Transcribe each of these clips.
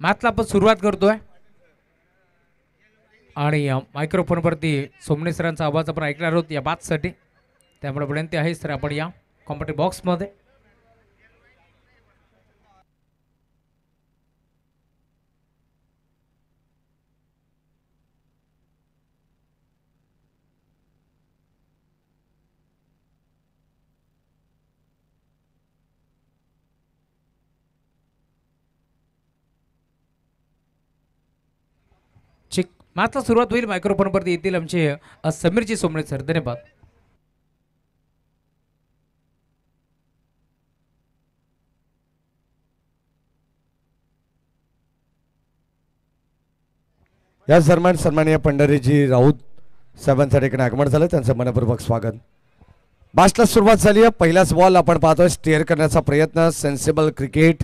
मॅचला आपण सुरुवात करतोय आणि मायक्रोफोनवरती सोमने सरांचा आवाज आपण ऐकणार आहोत या बातसाठी. त्यामुळे विनंती आहे सर आपण या कॉम्पिटिटिव्ह बॉक्समध्ये. मॅचला सुरुवात होईल. मायक्रोफोनवरती येतील आमचे समीरजी सोमने सर. धन्यवाद. या सन्माननीय पंढरीजी राऊत साहेबांसाठी एक आगमन झालं, त्यांचं मनपूर्वक स्वागत. मॅचला सुरुवात झाली आहे. पहिलाच बॉल आपण पाहतोय स्टेअर करण्याचा प्रयत्न. सेन्सिबल क्रिकेट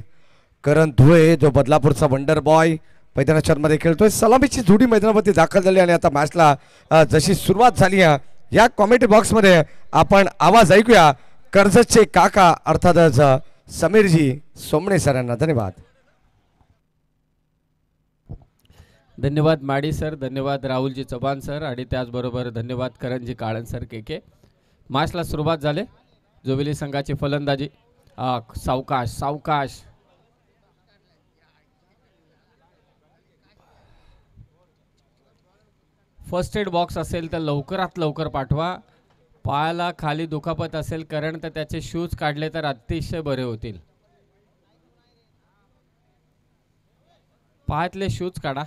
करण धुळे जो बदलापूरचा वंडर बॉय मैदानामध्ये खेळतोय. सलामीची जोडी मैदानावरती दाखल झाली आणि आता मॅचला जशी सुरुवात झाली आहे या कॉमेंट्री बॉक्समध्ये आपण आवाज ऐकूया कर्जतचे काका अर्थातच समीरजी सोमणे सरांना. धन्यवाद. धन्यवाद माडी सर, धन्यवाद राहुलजी चव्हाण सर आणि त्याचबरोबर धन्यवाद करणजी काळन सर के. मॅचला सुरुवात झाले. जोविली संघाची फलंदाजी. सावकाश सावकाश. फर्स्ट एड बॉक्स असेल तर लवकरात लवकर पाठवा. पायाला खाली दुखापत असेल कारण तर त्याचे शूज काढले तर अतिशय बरे होतील. पायातले शूज काढा.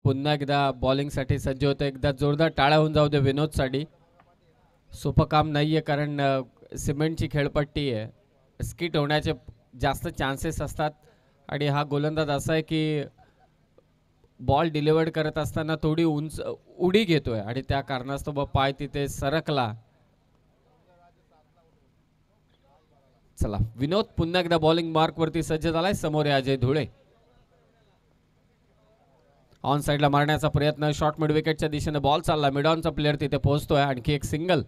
पुन्हा एकदा बॉलिंगसाठी सज्ज होतं. एकदा जोरदार टाळ्या होऊन जाऊ दे विनोदसाठी. सोपं काम नाहीये कारण सिमेंटची खेळपट्टी आहे. स्किट होण्याचे जास्त चान्सेस असतात आणि हा गोलंदाज असा आहे की बॉल डिलिव्हर्ड करत असताना थोडी उंच उडी घेतोय आणि त्या कारणास्तव पाय तिथे सरकला. चला विनोद पुन्हा एकदा बॉलिंग मार्क वरती सज्ज झालाय. समोर आहे अजय धुळे. ऑन साइडला मारण्याचा प्रयत्न. शॉर्ट मिड विकेटच्या दिशेने बॉल चालला. मिड ऑनचा प्लेअर तिथे पोहोचतोय. आणखी एक सिंगल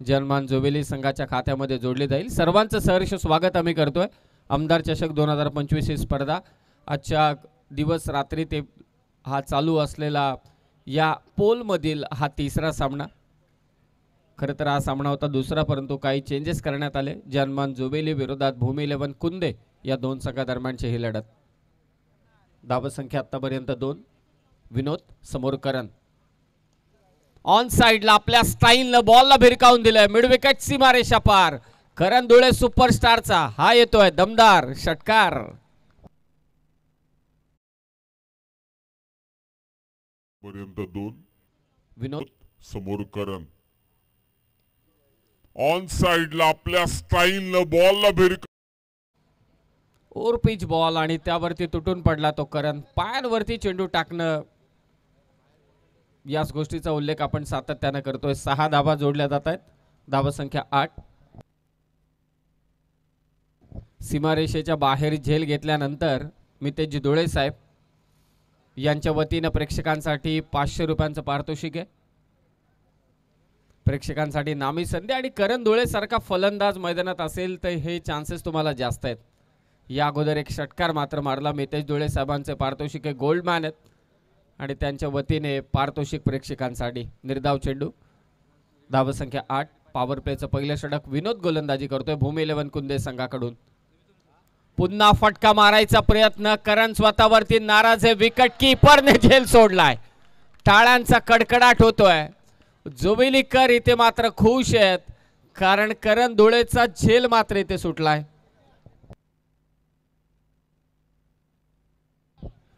जनमान जोवेली संघाच्या खात्यामध्ये जोडली जाईल. सर्वांचं सहर्ष स्वागत आम्ही करतोय. आमदार चषक 2025 ही स्पर्धा आजच्या दिवस रात्री ते हा चालू असलेला या पोलमधील हा तिसरा सामना. खरं तर हा सामना होता दुसरा, परंतु काही चेंजेस करण्यात आले. जनमान जोवेली विरोधात भूमी 11 कुंदे या दोन संघादरम्यानची ही लढत. धावसंख्या आतापर्यंत 2. विनोद समोर करण. ऑन साइडला आपल्या स्टाईलनं बॉलला भिरकावून दिलंय. मिड विकेट सीमारेषा पार. करण धुळे सुपरस्टारचा हा येतोय दमदार षटकार. पर्यंत 2. विनोद समोर करण. ऑन साइडला आपल्या स्टाईलनं बॉलला भिरक ओर पिच बॉल आणि त्यावरती तुटून पडला तो करण. पायांवरती चेंडू टाकणं याच गोष्टीचा उल्लेख आपण सातत्याने करतोय. 6 धावा जोडल्या जात आहेत. धावसंख्या 8. सीमारेषेच्या बाहेर झेल घेतल्यानंतर मितेश धुळे साहेब यांच्या वतीनं प्रेक्षकांसाठी 500 रुपयांचं पारितोषिक आहे. प्रेक्षकांसाठी नामी संधी आणि करण धुळे सारखा फलंदाज मैदानात असेल तर हे चान्सेस तुम्हाला जास्त आहेत. या अगोदर एक षटकार मात्र मारला. मितेश धुळे साहेबांचे पारितोषिक आहे. गोल्डमॅन आहेत आणि त्यांच्या वतीने पारितोषिक प्रेक्षकांसाठी. निर्धाव चेंडू. धावसंख्या 8. पॉवर प्लेचं पहिलं षटक. विनोद गोलंदाजी करतोय भूमी 11 कुंदे संघाकडून. पुन्हा फटका मारायचा प्रयत्न. करण स्वतःवरती नाराज आहे. विकेट कीपरने झेल सोडलाय. टाळ्यांचा कडकडाट होतोय. जोवेलीकर इथे मात्र खुश आहेत कारण करण धुळेचा झेल मात्र इथे सुटलाय.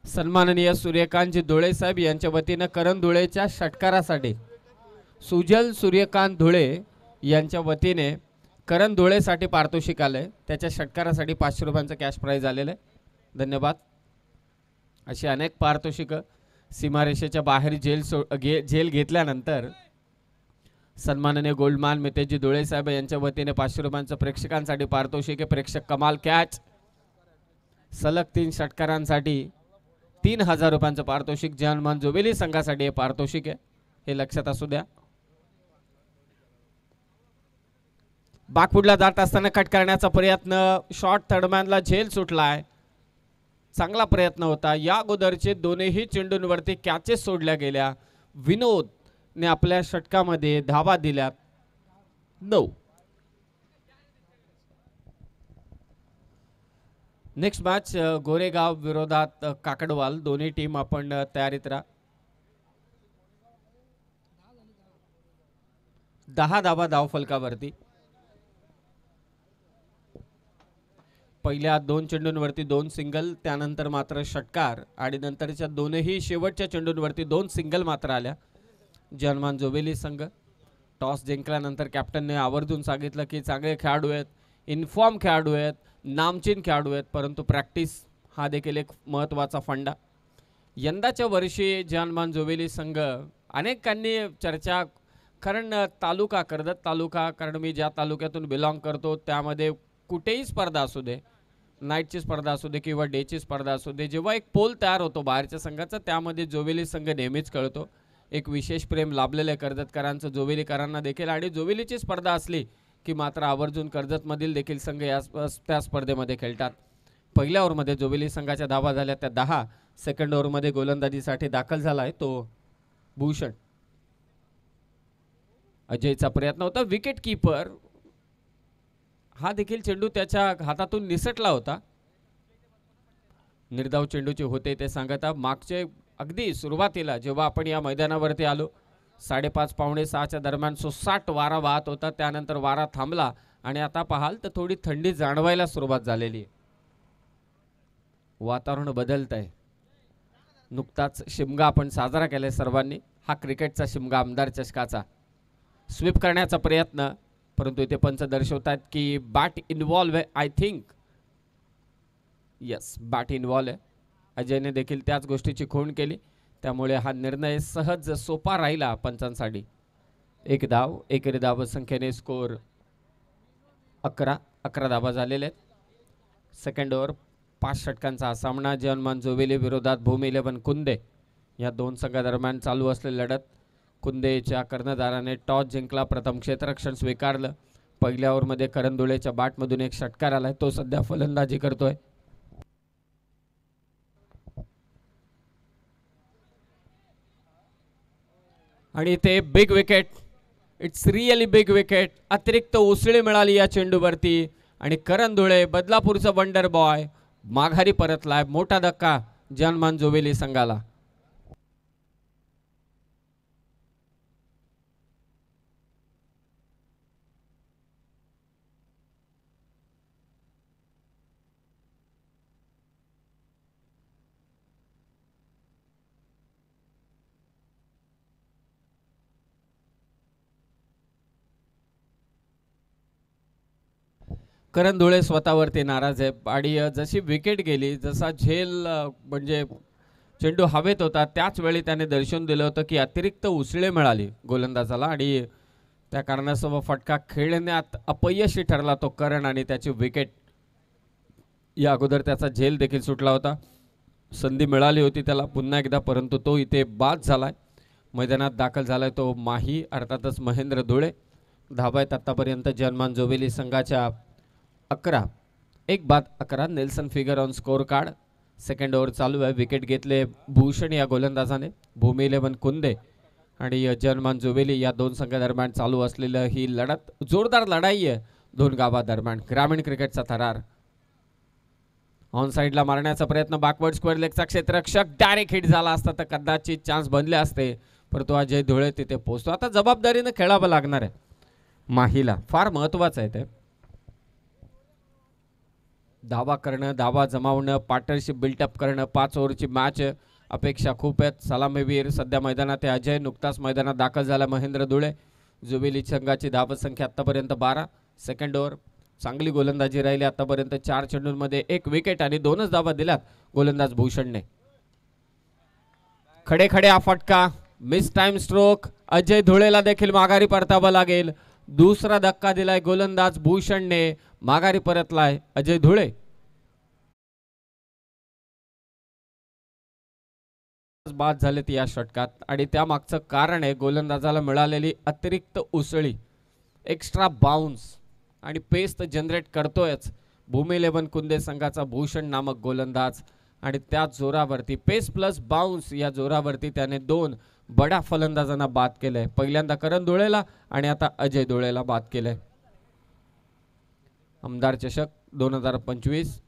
सन्माननीय सूर्यकांतजी धुळे साहेब यांच्या वतीनं करण धुळेच्या षटकारासाठी सुजल सूर्यकांत धुळे यांच्या वतीने करण धुळेसाठी पारितोषिक आलंय. त्याच्या षटकारासाठी 500 रुपयांचं कॅश प्राइज आलेलं आहे. धन्यवाद. अशी अनेक पारितोषिकं सीमारेषेच्या बाहेर झेल घेतल्यानंतर सन्माननीय गोल्डमॅन मितेशजी धुळे साहेब यांच्या वतीने 500 रुपयांचं प्रेक्षकांसाठी पारितोषिक आहे. प्रेक्षक कमाल कॅच. सलग 3 षटकारांसाठी 3000 रुपयांचं पारितोषिक जनमान जोवेली संघासाठी हे पारितोषिक आहे. हे लक्षात असू द्या. बाकफुडला जात असताना कट करण्याचा प्रयत्न. शॉर्ट थर्डमॅनला झेल सुटलाय. चांगला प्रयत्न होता. या अगोदरचे दोन्ही चेंडूंवरती कॅचेस सोडल्या गेल्या. विनोदने आपल्या षटकामध्ये धावा दिल्यात 9. नेक्स्ट मॅच गोरेगाव विरोधात काकडवाल. दोन्ही टीम आपण तयारीत राहा. 10 धावा धावफलकावरती. पहिल्या 2 चेंडूंवरती 2 सिंगल. त्यानंतर मात्र षटकार आणि नंतरच्या दोनही शेवटच्या चेंडूंवरती 2 सिंगल मात्र आल्या. जनमान जोवेली संघ टॉस जिंकल्यानंतर कॅप्टनने आवर्जून सांगितलं की चांगले खेळाडू आहेत, इन्फॉर्म खेळाडू आहेत, नामचीन खेळाडू आहेत, परंतु प्रॅक्टिस हा देखील एक महत्त्वाचा फंडा. यंदाच्या वर्षी जनमान जोवेली संघ अनेकांनी चर्चा, कारण तालुका कर्जत तालुका, कारण मी ज्या तालुक्यातून बिलॉंग करतो त्यामध्ये कुठेही स्पर्धा असू दे, नाईटची स्पर्धा असू दे किंवा डेची स्पर्धा असू दे, जेव्हा एक पोल तयार होतो बाहेरच्या संघाचा त्यामध्ये जोवेली संघ नेहमीच कळतो. एक विशेष प्रेम लाभलेलं आहे कर्जतकरांचं जोवेलीकरांना देखील. आणि जोवेलीची स्पर्धा असली की मात्र आवर्जून कर्जतमधील देखील संघ या त्या स्पर्धेमध्ये खेळतात. पहिल्या ओव्हरमध्ये जोवेली संघाच्या धावा झाल्या त्या 10. सेकंड ओव्हरमध्ये गोलंदाजीसाठी दाखल झाला आहे तो भूषण. अजयचा प्रयत्न होता. विकेट कीपर हा देखील चेंडू त्याच्या हातातून निसटला होता. निर्धाव चेंडूचे होते ते सांगता. मागचे अगदी सुरुवातीला जेव्हा आपण या मैदानावरती आलो 5:30 पावणे 6च्या दरम्यान 60 वारा वाहत होता. त्यानंतर वारा थांबला आणि आता पाहाल तर थोडी थंडी जाणवायला सुरुवात झालेली आहे. वातावरण बदलत आहे. नुकताच शिमगा आपण साजरा केलाय सर्वांनी. हा क्रिकेटचा शिमगा आमदार चषकाचा. स्वीप करण्याचा प्रयत्न, परंतु इथे पंच दर्शवतात की बॅट इन्व्हॉल्व आहे. I think yes, bat involve आहे. अजयने देखील त्याच गोष्टीची खूण केली, त्यामुळे हा निर्णय सहज सोपा राहिला पंचांसाठी. 1 धाव, 1 धाव संख्येने स्कोर 11 धावा झालेले आहेत. सेकंड ओव्हर 5 षटकांचा हा सामना जनमान जोवेली विरोधात भूमी 11 कुंदे या दोन संघादरम्यान चालू असलेली लढत. कुंदेच्या कर्णधाराने टॉस जिंकला, प्रथम क्षेत्ररक्षण स्वीकारलं. पहिल्या ओव्हरमध्ये करण धुळेच्या बॅटमधून एक षटकार आलाय, तो सध्या फलंदाजी करतोय. आणि ते big wicket, it's really big wicket. अतिरिक्त उसळी मिळाली या चेंडूवरती आणि करण धुळे बदलापूरचा वंडर बॉय माघारी परतलाय. मोठा धक्का जनमान जोवेली संघाला. करण धुळे स्वतःवरती नाराज आहे आणि जशी विकेट गेली, जसा झेल म्हणजे चेंडू हवेत होता, त्याच वेळी त्याने दर्शवून दिलं होतं की अतिरिक्त उसळे मिळाली गोलंदाजाला आणि त्या कारणास्तव फटका खेळण्यात अपयशी ठरला तो करण आणि त्याची विकेट. या अगोदर त्याचा झेल देखील सुटला होता. संधी मिळाली होती त्याला पुन्हा एकदा, परंतु तो इथे बाद झालाय. मैदानात दाखल झालाय तो माही अर्थातच महेंद्र धुळे. धाबा आहेत आतापर्यंत जनमान जोवेली संघाच्या 11, 1 बाद 11. Nelson figure on score card. Second over चालू आहे. विकेट घेतले भूषण या गोलंदाजाने. भूमी 11 कुंदे आणि जनमान जोवेली या दोन संघादरम्यान चालू असलेलं ही लढत जोरदार लढाई आहे दोन गावादरम्यान. ग्रामीण क्रिकेटचा थरार. ऑन साईडला मारण्याचा प्रयत्न, बॅकवर्ड स्क्वेअर लेगचा क्षेत्ररक्षक डायरेक्ट हिट झाला असता तर कदाचित चान्स बनले असते, परंतु अजय धुळे तिथे पोहोचतो. आता जबाबदारीनं खेळावं लागणार आहे माहीला, फार महत्वाचं आहे ते. धावा करणं, धावा जमावणं, पार्टनरशिप बिल्टअप करणं. 5 ओव्हरची मॅच, अपेक्षा खूप आहेत. सलामीवीर सध्या मैदानात आहे अजय. नुकताच मैदानात दाखल झाला महेंद्र धुळे. जोवेली संघाची धाव संख्या आतापर्यंत 12. सेकंड ओव्हर चांगली गोलंदाजी राहिली आतापर्यंत. 4 चेंडूंमध्ये 1 विकेट आणि 2च धावा दिल्यात गोलंदाज भूषणने. खडे खडे हा फटका, मिस टाइम स्ट्रोक. अजय धुळेला देखील माघारी परतावं लागेल. दुसरा धक्का दिलाय गोलंदाज भूषणने, माघारी परतलाय अजय धुळे. बाद झालेत या षटकात आणि त्यामागचं कारण आहे गोलंदाजाला मिळालेली अतिरिक्त उसळी, एक्स्ट्रा बाउन्स आणि पेस तर जनरेट करतोयच भूमी 11 कुंदे संघाचा भूषण नामक गोलंदाज. आणि त्या जोरावरती पेस प्लस बाउन्स या जोरावरती त्याने 2 बड्या फलंदाजांना बाद केलंय. पहिल्यांदा करण धुळेला आणि आता अजय धुळेला बाद केलंय. आमदार चषक 2025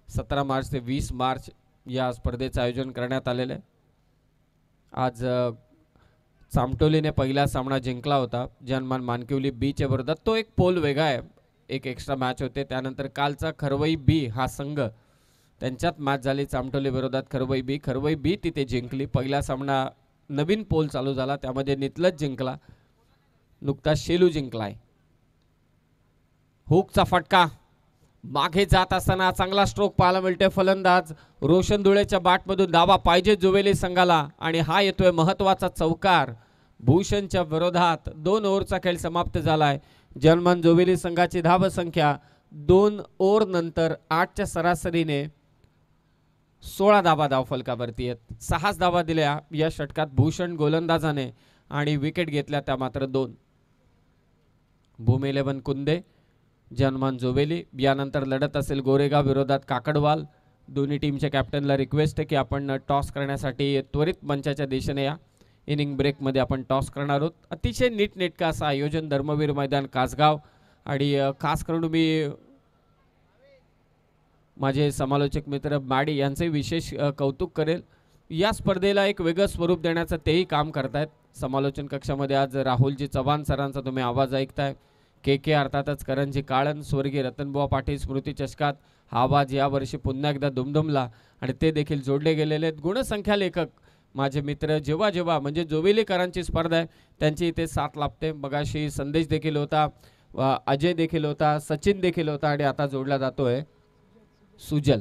17 मार्च ते 20 मार्च या स्पर्धेचं आयोजन करण्यात आलेलं आहे. आज चामटोलीने पहिला सामना जिंकला होता जनमान मानकिवली बीच्या विरोधात. तो एक पोल वेगळा आहे, एक एक्स्ट्रा मॅच होते. त्यानंतर कालचा खरवई बी हा संघ, त्यांच्यात मॅच झाली चामटोली विरोधात खरवई बी. खरवई बी तिथे जिंकली. पहिला सामना नवीन पोल चालू झाला, त्यामध्ये नितलज जिंकला, नुकताच शेलू जिंकलाय. हुकचा फटका, मागे जात असताना चांगला स्ट्रोक पाहायला मिळतोय. फलंदाज रोशन धुळेच्या बॅटमधून धावा पाहिजे जोवेली संघाला आणि हा येतोय महत्वाचा चौकार भूषणच्या विरोधात. 2 ओव्हरचा खेळ समाप्त झालाय. जनमान जोवेली संघाची धाव संख्या 2 ओव्हर नंतर 8च्या सरासरीने 16 धावा धावफलकावरती आहेत. 6 धावा दिल्या या षटकात भूषण गोलंदाजाने आणि विकेट घेतल्या त्या मात्र 2. भूमी 11 कुंदे, जनमान जोवेली. यानंतर लढत असेल गोरेगाव विरोधात काकडवाल. दोन्ही टीमच्या कॅप्टनला रिक्वेस्ट आहे की आपण टॉस करण्यासाठी त्वरित मंचाच्या दिशेने या. इनिंग ब्रेकमध्ये आपण टॉस करणार आहोत. अतिशय नीटनेटकं असं आयोजन धर्मवीर मैदान कासगाव. आणि खास करून मी माझे समालोचक मित्र माडी यांचे विशेष कौतुक करेल. या स्पर्धेला एक वेगळं स्वरूप देण्याचं तेही काम करतायत. समालोचन कक्षामध्ये आज राहुलजी चव्हाण सरांचा तुम्ही आवाज ऐकताय. के अर्थातच करणजी काळन, स्वर्गीय रतनबुवा पाटील स्मृती चषकात हा आवाज यावर्षी पुन्हा एकदा दुमदुमला आणि ते देखील जोडले गेलेले आहेत. गुणसंख्या लेखक माझे मित्र जेव्हा जेव्हा म्हणजे जोवेलीकरांची स्पर्धा आहे त्यांची इथे साथ लाभते. मगाशी संदेश देखील होता, अजय देखील होता, सचिन देखील होता आणि आता जोडला जातोय सुजल.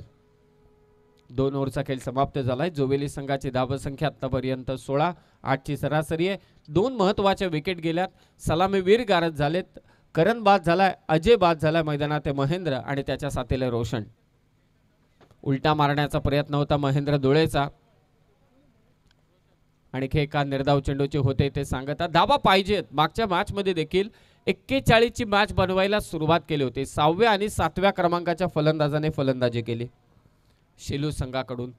2 ओव्हरचा खेळ समाप्त झालाय. जोवेली संघाची धावसंख्या आतापर्यंत 16, 8ची सरासरी आहे. 2 महत्त्वाच्या विकेट गेल्यात. सलामीवीर गारद झालेत. करण बाद झालाय, अजय बाद झालाय. मैदानात आहे महेंद्र आणि त्याच्या साथीला रोशन. उलटा मारण्याचा प्रयत्न होता महेंद्र धुळेचा. आणि एका निर्धाव चेंडूचे होते ते सांगतात. धावा पाहिजेत. मागच्या मॅचमध्ये देखील 41 ची मॅच बनवायला सुरुवात केली होती. 6व्या आणि 7व्या क्रमांकाच्या फलंदाजाने फलंदाजी केली शेलू संघाकडून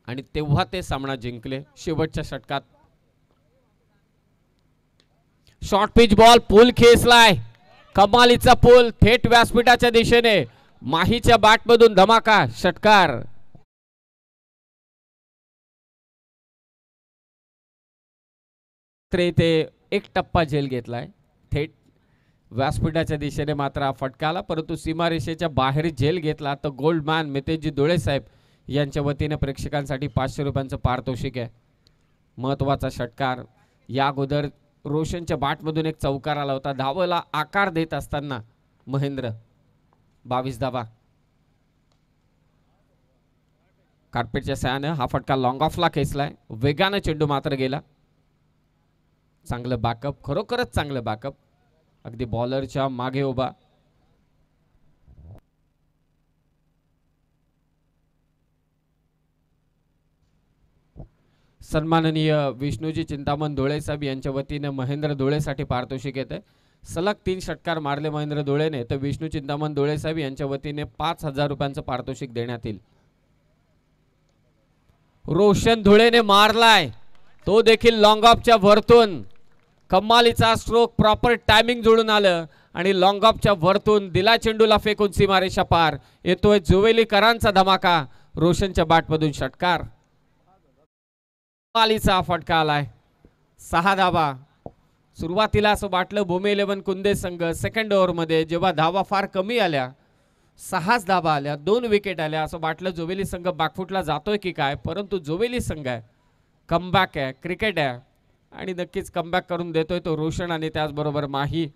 आणि तेव्हा ते सामना जिंकले. शेवटच्या षटकात शॉर्ट पिच बॉल पूल खेचलाय. कमालीचा पूल थेट व्यासपीठाच्या दिशेने. माहीच्या बॅटमधून धमाका षटकार. ते एक टप्पा झेल घेतलाय थेट व्यासपीठाच्या दिशेने. मात्र हा फटकाला, परंतु सीमारेषेच्या बाहेर झेल घेतला तर गोल्डमॅन मितेशजी धुळे साहेब यांच्या वतीने प्रेक्षकांसाठी 500 रुपयांचं पारितोषिक आहे. महत्वाचा षटकार. या अगोदर रोशनच्या बॅटमधून एक चौकार आला होता. धावेला आकार देत असताना महेंद्र 22 धावा. कार्पेटच्या सहाय्याने हा फटका लॉंग ऑफला खेचलाय. वेगाने चेंडू मात्र गेला. चांगलं बॅकअप, खरोखरच चांगलं बॅकअप. अगदी बॉलरच्या मागे उभा. सन्माननीय विष्णूजी चिंतामण धुळे साहेब यांच्या वतीने महेंद्र धुळेसाठी पारितोषिक येते. सलग 3 षटकार मारले महेंद्र धुळेने, तर विष्णू चिंतामण धुळे साहेब यांच्या वतीने 5000 रुपयांचं पारितोषिक देण्यात येईल. रोशन धुळेने मारलाय तो देखील लॉंग ऑफच्या वरतून. कमालीचा स्ट्रोक, प्रॉपर टायमिंग जुळून आलं आणि लॉंग ऑफच्या वरतून दिला चेंडूला फेकून सीमारेषा पार. येतोय जुवेलीकरांचा धमाका. रोशनच्या बॅटमधून षटकार. कमालीचा फटका आलाय. 6 धावा. सुरुवातीला असं वाटलं भूमी 11 कुंदे संघ सेकंड ओव्हरमध्ये जेव्हा धावा फार कमी आल्या, 6 धावा आल्या, 2 विकेट आल्या, असं वाटलं जोवेली संघ बॅकफुटला जातोय की काय. परंतु जोवेली संघ आहे, कमबॅक आहे, क्रिकेट आहे आणि नक्कीच कमबॅक करून देतोय तो रोशन आणि त्याचबरोबर माही.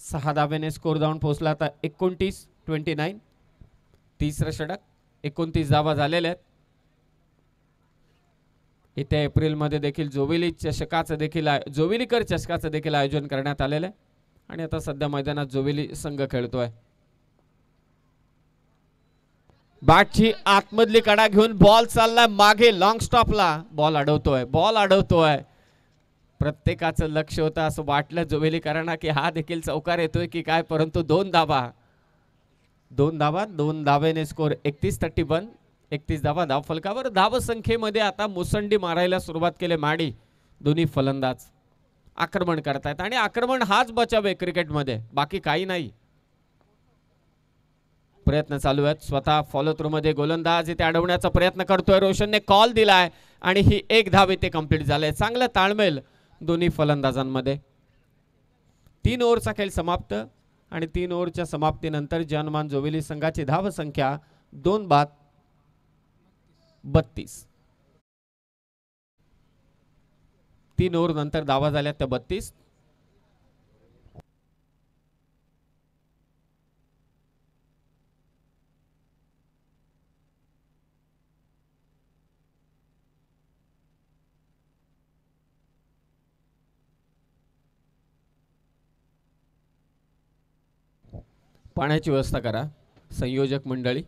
6 धावेने स्कोर जाऊन पोहोचला आता 29-29. तिसरं षटक. 29 धावा झालेल्या आहेत. येत्या एप्रिलमध्ये देखील जोवेली चषकाचं देखील जोवेलीकर चषकाचं देखील आयोजन करण्यात आलेलं आहे आणि आता सध्या मैदानात जोवेली संघ खेळतोय. बॅटची आतमधली कडा घेऊन बॉल चाललाय मागे लॉंग स्टॉपला. बॉल अडवतोय. प्रत्येकाचं लक्ष होतं असं वाटलं जोवेलीकरांना की हा देखील चौकार येतोय की काय, परंतु 2 धावेने स्कोर 31-31. 31 धावा धाव फलकावर. धाव संख्येमध्ये आता मुसंडी मारायला सुरुवात केली माडी. दोन्ही फलंदाज आक्रमण करतायत आणि आक्रमण हाच बचाव आहे क्रिकेटमध्ये, बाकी काही नाही. प्रयत्न चालू आहेत. स्वतः फॉलो थ्रू मध्ये गोलंदाज इथे अडवण्याचा प्रयत्न करतोय. रोशनने कॉल दिलाय आणि ही 1 धाव इथे कंप्लीट झाले. चांगलं ताळमेळ दोन्ही फलंदाजांमध्ये. 3 ओव्हरचा खेळ समाप्त आणि 3 ओव्हरच्या समाप्तीनंतर जनमान जोवेली संघाची धाव संख्या 2-32. 3 ओव्हर नंतर धावा झाल्या त्या 32. पाण्याची व्यवस्था करा संयोजक मंडळी.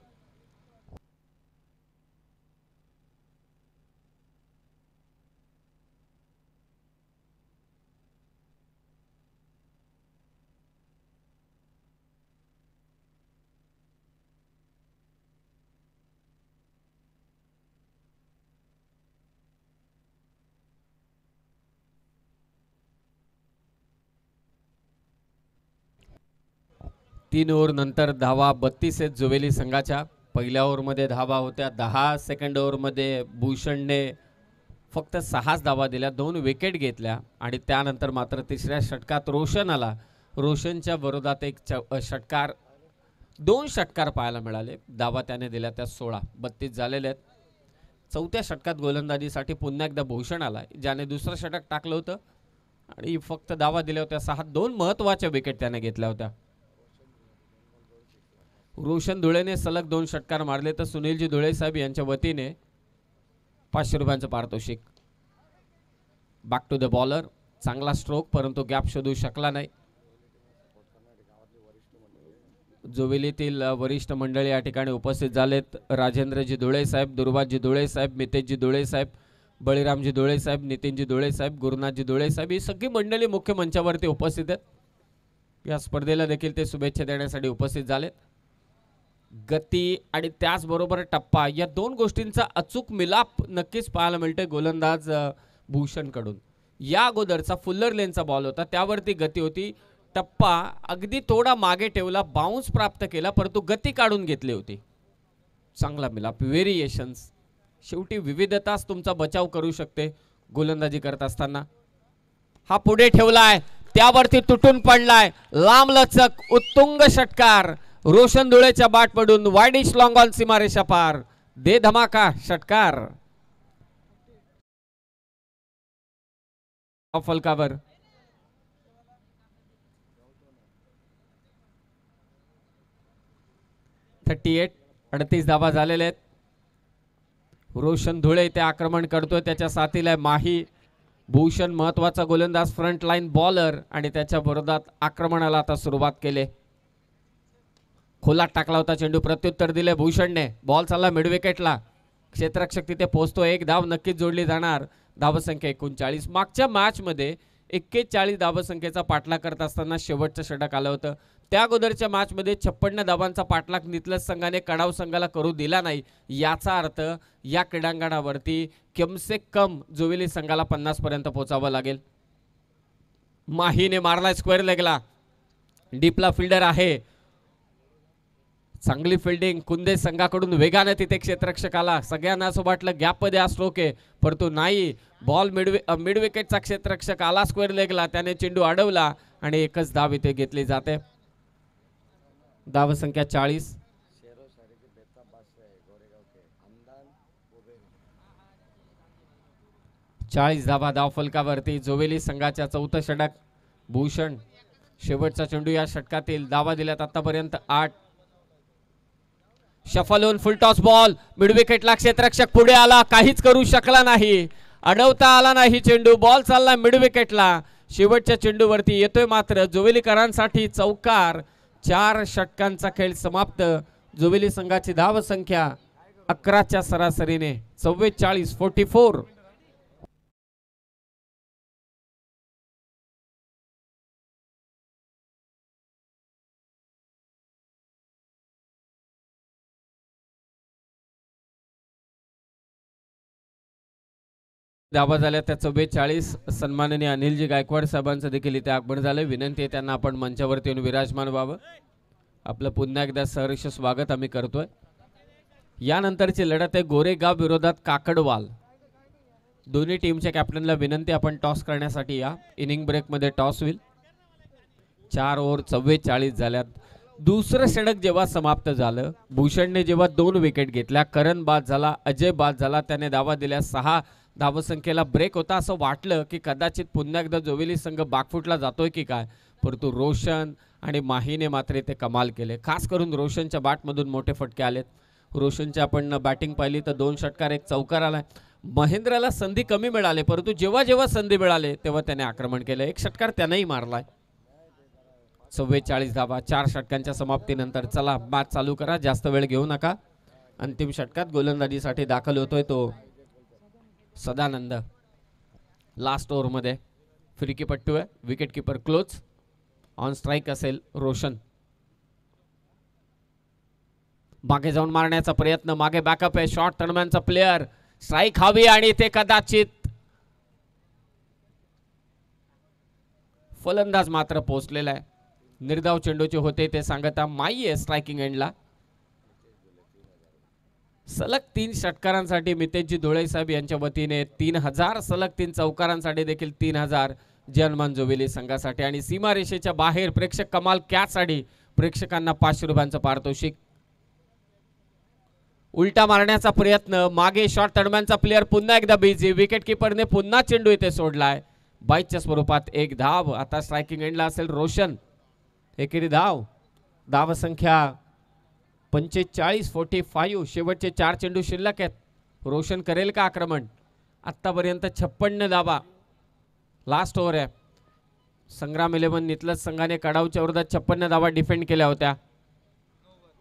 तीन ओव्हर नंतर धावा 32 आहेत जोवेली संघाच्या. पहिल्या ओव्हरमध्ये धावा होत्या 10. सेकंड ओव्हरमध्ये भूषणने फक्त 6 धावा दिल्या, 2 विकेट घेतल्या आणि त्यानंतर मात्र तिसऱ्या षटकात रोशन आला. रोशनच्या विरोधात एक षटकार, 2 षटकार पाहायला मिळाले. धावा त्याने दिल्या त्या 16. 32 झालेले आहेत. चौथ्या षटकात गोलंदाजीसाठी पुन्हा एकदा भूषण आला, ज्याने दुसरं षटक टाकलं होतं आणि फक्त धावा दिल्या होत्या 6. 2 महत्त्वाच्या विकेट त्याने घेतल्या होत्या. रोशन धुळेने सलग 2 षटकार मारले तर सुनीलजी धुळे साहेब यांच्या वतीने 500 रुपयांचं पारितोषिक. Back to the bowler. चांगला स्ट्रोक, परंतु गॅप शोधू शकला नाही. जोवेलीतील वरिष्ठ मंडळी या ठिकाणी उपस्थित झालेत. राजेंद्रजी धुळे साहेब, दुर्वाजी धुळे साहेब, मितेशजी धुळे साहेब, बळीरामजी डोळे साहेब, नितीनजी डोळे साहेब, गुरुनाथजी डोळे साहेब ही सगळी मंडळी मुख्य मंचावरती उपस्थित आहेत। या स्पर्धेला देखील ते शुभेच्छा देण्यासाठी उपस्थित झालेत। गती आणि त्याचबरोबर टप्पा या दोन गोष्टींचा अचूक मिलाप नक्कीच पाहायला मिळते गोलंदाज भूषणकडून। या अगोदरचा फुल्लर लेनचा बॉल होता, त्यावरती गती होती, टप्पा अगदी थोडा मागे ठेवला, बाउन्स प्राप्त केला, परंतु गती काढून घेतली होती। चांगला मिलाप, व्हेरिएशन्स, शेवटी विविधताच तुमचा बचाव करू शकते गोलंदाजी करत असताना। हा पुढे ठेवलाय, त्यावरती तुटून पडलाय, लांबलचक उत्तुंग षटकार, रोशन धुळेच्या बाट पडून वाईडिश लॉंग ऑन सीमारेषा पार, दे धमाका षटकार। फलकावर 38 धावा झालेले आहेत। रोशन धुळे ते आक्रमण करतोय, त्याच्या साथीला माही, भूषण महत्वाचा गोलंदाज, फ्रंट लाईन बॉलर आणि त्याच्या विरोधात आक्रमणाला आता सुरुवात केली। खोलात टाकला होता चेंडू, प्रत्युत्तर दिले भूषणने, बॉल चालला मिड विकेटला, क्षेत्ररक्षक तिथे पोहोचतो, एक धाव नक्कीच जोडली जाणार, धावसंख्या 39। मागच्या मॅच मध्ये 41 धावसंख्येचा पाठलाग करत असताना शेवटचं षटक आलं होतं। त्या अगोदरच्या मॅच मध्ये 56 धावांचा पाठलाग नितलस संघाने कडाव संघाला करू दिला नाही। याचा अर्थ या क्रीडांगणावरती कम से कम जोवेली संघाला 50 पर्यंत पोहोचावं लागेल। माहीने मारला स्क्वेअर लेगला, डीपला फिल्डर आहे, चांगली फिल्डिंग कुंदे संघाकडून, वेगाने तिथे क्षेत्ररक्षक आला, सगळ्यांना असं वाटलं गॅप मध्ये हा स्ट्रोक आहे, परंतु नाही, बॉल मिड विकेटचा क्षेत्ररक्षक आला स्क्वेअर लेगला, त्याने चेंडू अडवला आणि एकच धाव इथे घेतली जाते। धावसंख्या 40। धावा धावफलकावरती, जोवेली संघाच्या चौथं षटक, भूषण शेवटचा चेंडू या षटकातील, धावा दिल्यात आतापर्यंत 8। शफल होऊन फुल टॉस बॉल, मिड विकेटला क्षेत्ररक्षक पुढे आला, काहीच करू शकला नाही, अडवता आला नाही चेंडू, बॉल चालला मिड विकेटला, शेवटच्या चेंडूवरती येतोय मात्र जोवेलीकरांसाठी चौकार। 4 षटकांचा खेळ समाप्त, जोवेली संघाची धावसंख्या 11च्या सरासरीने 44-44। धावा झाल्या त्या 44। सन्माननीय अनिलजी गायकवाड साहेबांचं देखील इथे आगमन झालं, विनंती आहे त्यांना आपण मंचावरती येऊन विराजमान व्हावं। आपलं पुन्हा एकदा सहर्ष स्वागत आम्ही करतोय। यानंतरची लढत आहे गोरेगाव विरोधात काकडवाल। दोन्ही टीमच्या कॅप्टनला विनंती, आपण टॉस करण्यासाठी या, इनिंग ब्रेक मध्ये टॉस होईल। 4 ओव्हर 44 झाल्यात। दुसरं षटक जेव्हा समाप्त झालं, भूषणने जेव्हा 2 विकेट घेतल्या, करण बाद झाला, अजय बाद झाला, त्याने धावा दिल्या 6, धावसंख्येला ब्रेक होता, असं वाटलं की कदाचित पुन्हा एकदा जोवेली संघ बाकफुटला जातोय की काय, परंतु रोशन आणि माहीने मात्र ते कमाल केले। खास करून रोशनच्या बॅटमधून मोठे फटके आलेत। रोशनच्या आपण बॅटिंग पाहिली तर 2 षटकार 1 चौकार आलाय। महेंद्रला संधी कमी मिळाली, परंतु जेव्हा जेव्हा संधी मिळाली तेव्हा त्याने आक्रमण केलं, 1 षटकार त्यानेही मारलाय। 44 धावा 4 षटकांच्या समाप्तीनंतर। चला मॅच चालू करा, जास्त वेळ घेऊ नका। अंतिम षटकात गोलंदाजीसाठी दाखल होतोय तो सदानंद। लास्ट ओव्हर मध्ये फिरकी पट्टू आहे, wicket keeper close, on strike असेल रोशन। मागे जाऊन मारण्याचा प्रयत्न, मागे बॅकअप आहे, शॉर्ट टर्मॅनचा प्लेयर, स्ट्राइक हवी आणि ते कदाचित फलंदाज मात्र पोहोचलेला आहे। निर्धाव चेंडूचे होते ते सांगता माई आहे स्ट्रायकिंग एंडला। सलग 3 षटकारांसाठी मितेशजी धुळे साहेब यांच्या वतीने 3000, सलग 3 चौकारांसाठी देखील 3000 जनमान जोवेली संघासाठी, आणि सीमारेषेच्या बाहेर प्रेक्षक कमाल कॅचसाठी प्रेक्षकांना 500 रुपयांचं पारितोषिक। उलटा मारण्याचा प्रयत्न, मागे शॉर्ट टर्मॅनचा प्लेयर पुन्हा एकदा बिझी, विकेट कीपरने पुन्हा चेंडू इथे सोडलाय, बाईच्या स्वरूपात 1 धाव। आता स्ट्रायकिंग एंडला असेल रोशन, एकेरी धाव, धावसंख्या 45-45। शेवटचे 4 चेंडू शिल्लक आहेत, रोशन करेल का आक्रमण? आतापर्यंत 56 धावा, लास्ट ओव्हर आहे। संग्राम 11 नितलस संघाने कडावच्या विरोधात 56 धावा डिफेंड केल्या होत्या।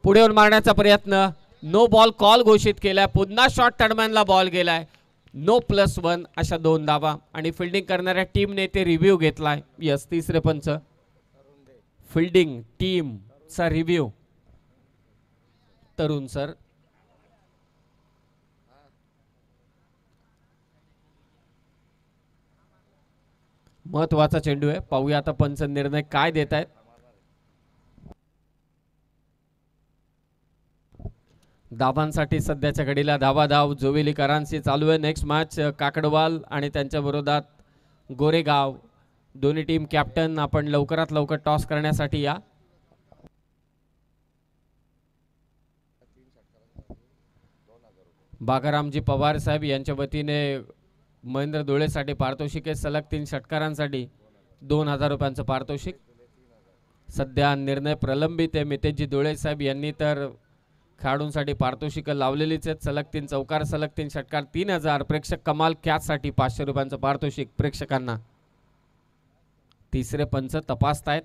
पुढे येऊन मारण्याचा प्रयत्न, नो बॉल कॉल घोषित केलाय, पुन्हा शॉर्ट टर्मॅनला बॉल गेलाय, नो +1 अशा 2 धावा आणि फिल्डिंग करणाऱ्या टीमने ते रिव्ह्यू घेतलाय. यस, तिसरे पंच फिल्डिंग टीमचा रिव्ह्यू तरुण सर. महत्वाचा चेंडू आहे. पाहूया आता पंच निर्णय काय देत आहेत. धावांसाठी सध्याच्या घडीला धाव जोवेलीकरांशी चालू आहे. नेक्स्ट मॅच काकडवाल आणि त्यांच्या विरोधात गोरेगाव. दोन्ही टीम कॅप्टन आपण लवकरात लवकर टॉस करण्यासाठी या. बागारामजी पवार साहेब यांच्या वतीने महेंद्र धुळेसाठी पारितोषिक आहे. सलग 3 षटकारांसाठी 2000 रुपयांचं पारितोषिक. सध्या निर्णय प्रलंबित आहे. मितेशजी धुळे साहेब यांनी तर खेळाडूंसाठी पारितोषिक लावलेलीच आहेत. सलग 3 चौकार, सलग 3 षटकार 3000. प्रेक्षक कमाल कॅचसाठी 500 रुपयांचं पारितोषिक प्रेक्षकांना. तिसरे पंच तपासतायत.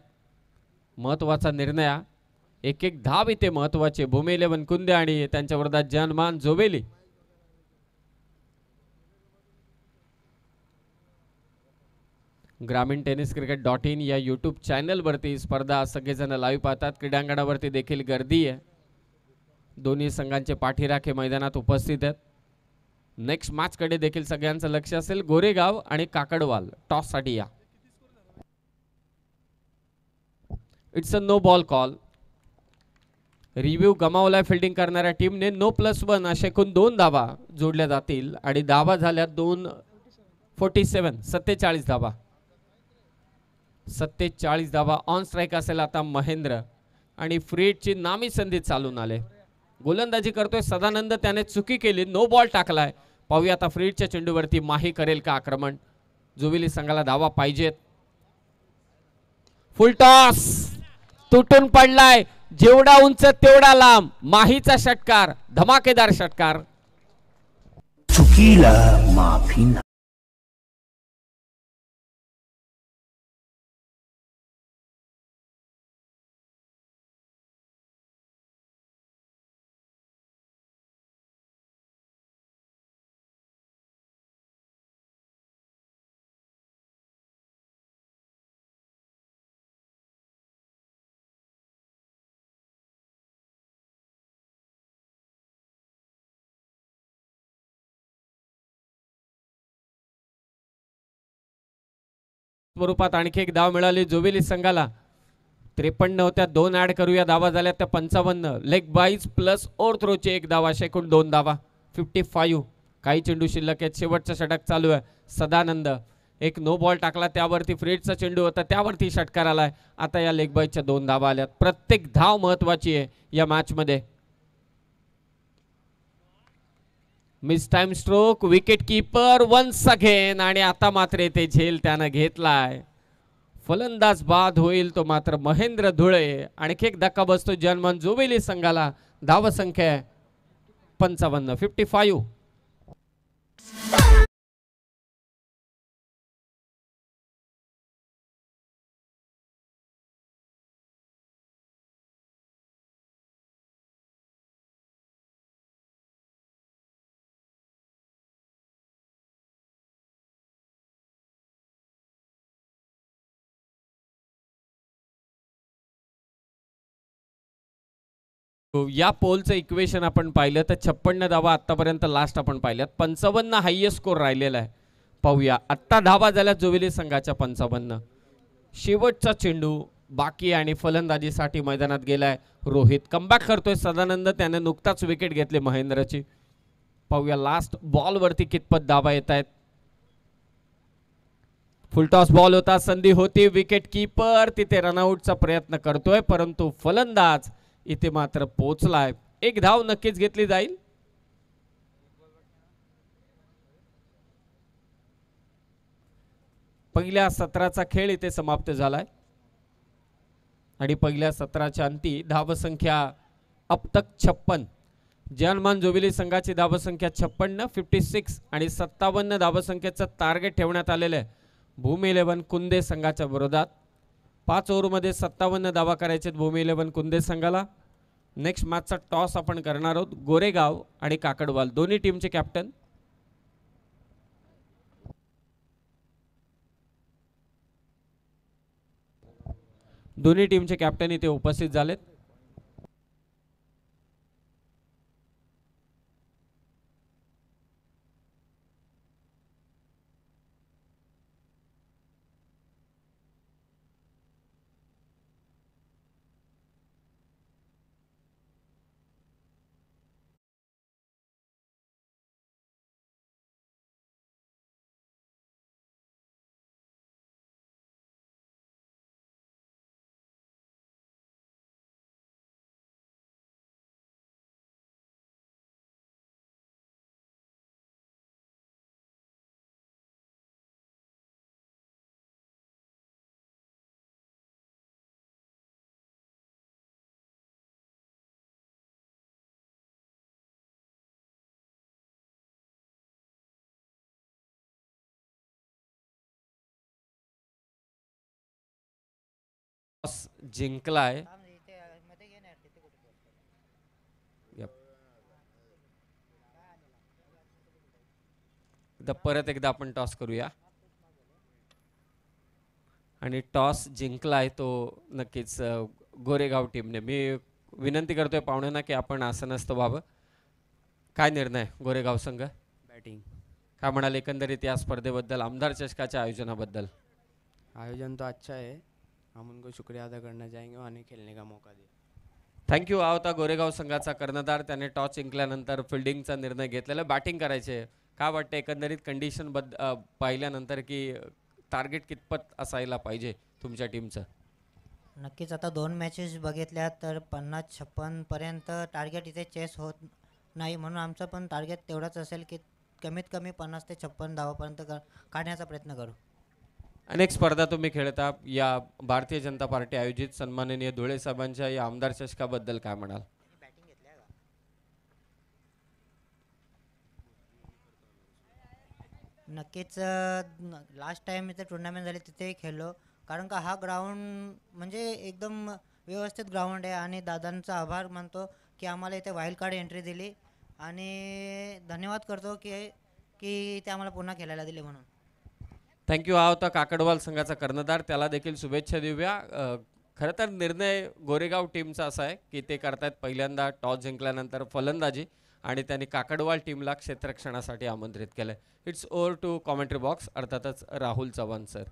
महत्वाचा निर्णय. एक धाव इथे महत्वाचे. भूमी 11 कुंदे आणि त्यांच्या विरोधात जनमान जोवेली. ग्रामीण टेनिस क्रिकेट.in या यूट्यूब चॅनलवरती स्पर्धा सगळेजण लाईव्ह पाहतात. क्रीडांगणावरती देखील गर्दी आहे. दोन्ही संघांचे पाठीराखे मैदानात उपस्थित आहेत. नेक्स्ट मॅचकडे देखील सगळ्यांचं लक्ष असेल. गोरेगाव आणि काकडवाल टॉससाठी या. It's a no ball call. Review गमावलाय फिल्डिंग करणाऱ्या टीमने. नो +1 असे एकूण 2 धावा जोडल्या जातील आणि धावा झाल्या 47 धावा. 47 धावा. ऑन स्ट्राईक असेल आता महेंद्र आणि फ्रीडची नामी संधी चालून आले. गोलंदाजी करतोय सदानंद. त्याने चुकी केली. नो बॉल टाकलाय. पाहूया आता फ्रीडच्या चेंडूवरती माही करेल का आक्रमण. जोवेली संघाला धावा पाहिजेत. फुल टॉस तुटून पडलाय. जेवढा उंच तेवढा लांब. माहीचा षटकार. धमाकेदार षटकार. चुकीला माफी नाही. स्वरूपात आणखी एक धाव मिळाली जोवेली संघाला. 53 होत्या. 2 ऍड करूया. धावा झाल्या त्या 55. लेग बाईज प्लस ओर थ्रोची 1 धावा. एकूण 2 धावा. 55. काही चेंडू शिल्लक आहेत. शेवटचा षटक चालू आहे. सदानंद एक नो बॉल टाकला. त्यावरती फ्रीडचा चेंडू होता. त्यावरती षटकार आलाय. आता या लेग बाईजच्या 2 धावा आल्यात. प्रत्येक धाव महत्वाची आहे या मॅच मध्ये. Mistime stroke. Wicket keeper once again. आणि आता मात्र येथे झेल त्यानं घेतलाय. फलंदाज बाद होईल तो मात्र महेंद्र धुळे. आणखी एक धक्का बसतो जनमन जोवेली संघाला. धाव संख्या 55. या पोलचं इक्वेशन आपण पाहिलं तर 56 धावा आतापर्यंत लास्ट आपण पाहिल्यात. 55 हायएस्ट स्कोर राहिलेला आहे. पाहूया आत्ता धावा झाल्या जोवेली संघाच्या 55. शेवटचा चेंडू बाकी आणि फलंदाजीसाठी मैदानात गेलाय रोहित. कमबॅक करतोय सदानंद. त्याने नुकताच विकेट घेतली महेंद्रची. पाहूया लास्ट बॉल वरती कितपत धावा येत आहेत. फुलटॉस बॉल होता. संधी होती. विकेट कीपर तिथे रनआउटचा प्रयत्न करतोय परंतु फलंदाज इथे मात्र पोहोचलाय. 1 धाव नक्कीच घेतली जाईल. पहिल्या सत्राचा खेळ इथे समाप्त झालाय आणि पहिल्या सत्राच्या अंती धावसंख्या अब तक 56. जनमान जोवेली संघाची धावसंख्या 56, 56 आणि 57 धावसंख्येचं टार्गेट ठेवण्यात आलेलं आहे भूमी 11 कुंदे संघाच्या विरोधात. 5 ओव्हरमध्ये 57 धावा करायचे भूमी 11 कुंदे संघाला. नेक्स्ट मॅचचा टॉस आपण करणार आहोत. गोरेगाव आणि काकडवाल दोन्ही टीमचे कॅप्टन. दोन्ही टीमचे कॅप्टन इथे उपस्थित झालेत. टॉस जिंकलाय. Yep. परत एकदा आपण टॉस करूया. आणि टॉस जिंकलाय तो नक्कीच गोरेगाव टीमने. मी विनंती करतोय पाहुण्यांना की आपण आसनस्थ व्हावं. काय निर्णय गोरेगाव संघ? बैटिंग. काय म्हणाल एकंदरीत या स्पर्धेबद्दल, आमदार चषकाच्या आयोजनाबद्दल? आयोजन तो अच्छा है, हम उनको शुक्रिया अदा करना चाहेंगे और हमें खेलने का मौका दिया. थँक्यू. हा होता गोरेगाव संघाचा कर्णधार. त्याने टॉस जिंकल्यानंतर फिल्डिंगचा निर्णय घेतलेला. बॅटिंग करायचे. काय वाटतं एकंदरीत कंडिशन पाहिल्यानंतर की टार्गेट कितपत असायला पाहिजे तुमच्या टीमचं? नक्कीच आता 2 मॅचेस बघितल्या तर 50-56 पर्यंत टार्गेट इथे चेस होत नाही, म्हणून आमचं पण टार्गेट तेवढाच असेल की कमीत कमी 50 ते 56 धावापर्यंत काढण्याचा प्रयत्न करू. अनेक स्पर्धा तुम्ही खेळता. या भारतीय जनता पार्टी आयोजित सन्माननीय धुळे साहेबांच्या या आमदार चषकाबद्दल काय म्हणाल? नक्कीच लास्ट टाइम इथे टुर्नामेंट झाली तिथेही खेळलो, कारण का हा ग्राउंड म्हणजे एकदम व्यवस्थित ग्राउंड आहे. आणि दादांचा आभार मानतो की आम्हाला इथे वाईल्ड कार्ड एंट्री दिली, आणि धन्यवाद करतो की की ते आम्हाला पुन्हा खेळायला दिले म्हणून. थँक्यू. हा होता काकडवाल संघाचा कर्णधार. त्याला देखील शुभेच्छा देऊया. खरं तर निर्णय गोरेगाव टीमचा असा आहे की ते करतायत पहिल्यांदा टॉस जिंकल्यानंतर फलंदाजी, आणि त्यांनी काकडवाल टीमला क्षेत्ररक्षणासाठी आमंत्रित केलं. It's over to commentary box, अर्थातच राहुल चव्हाण सर.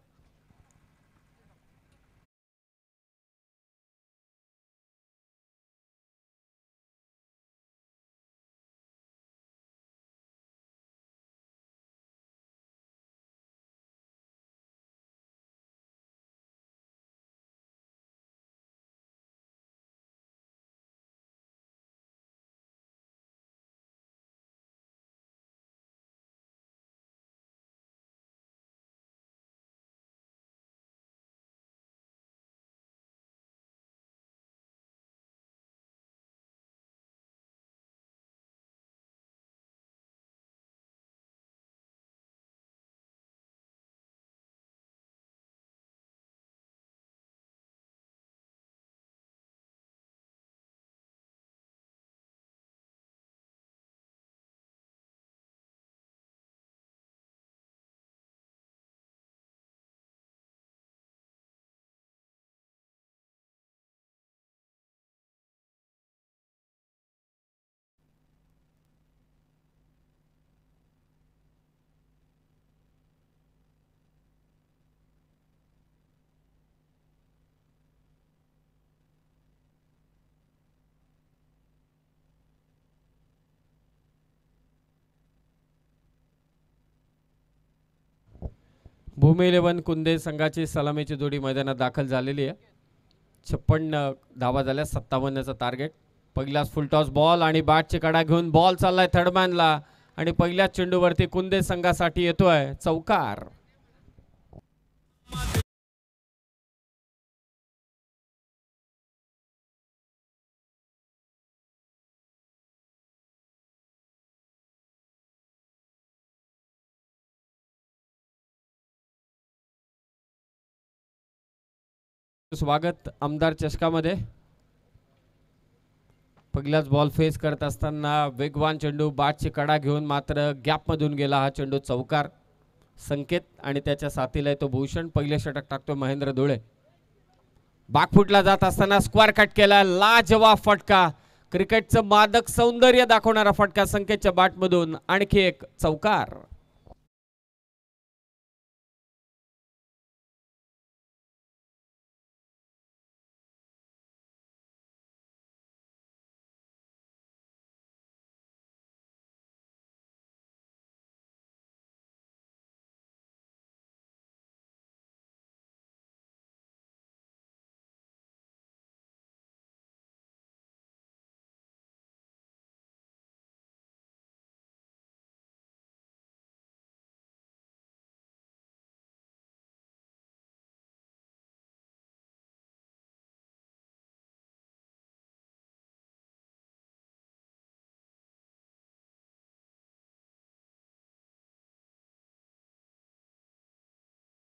भूमी 11 कुंदे संघाची सलामीची जोडी मैदानात दाखल झालेली आहे. 56 धावा झाल्या, 57चा टार्गेट. पहिलाच फुल टॉस बॉल आणि बॅटची कडा घेऊन बॉल चाललाय थर्डमॅनला, आणि पहिल्याच चेंडूवरती कुंदे संघासाठी येतोय चौकार. स्वागत आमदार चषकामध्ये. पहिलाच बॉल फेस करत असताना वेगवान चेंडू, बॅटची कडा घेऊन मात्र गॅपमधून गेला हा चेंडू. चौकार. संकेत आणि त्याच्या साथीला तो भूषण. पहिले षटक टाकतो महेंद्र धुळे. बाकफुटला जात असताना स्क्वेअर कट केला, लाजवाब फटका, क्रिकेटचं मादक सौंदर्य दाखवणारा फटका संकेतच्या बॅटमधून, आणखी एक चौकार.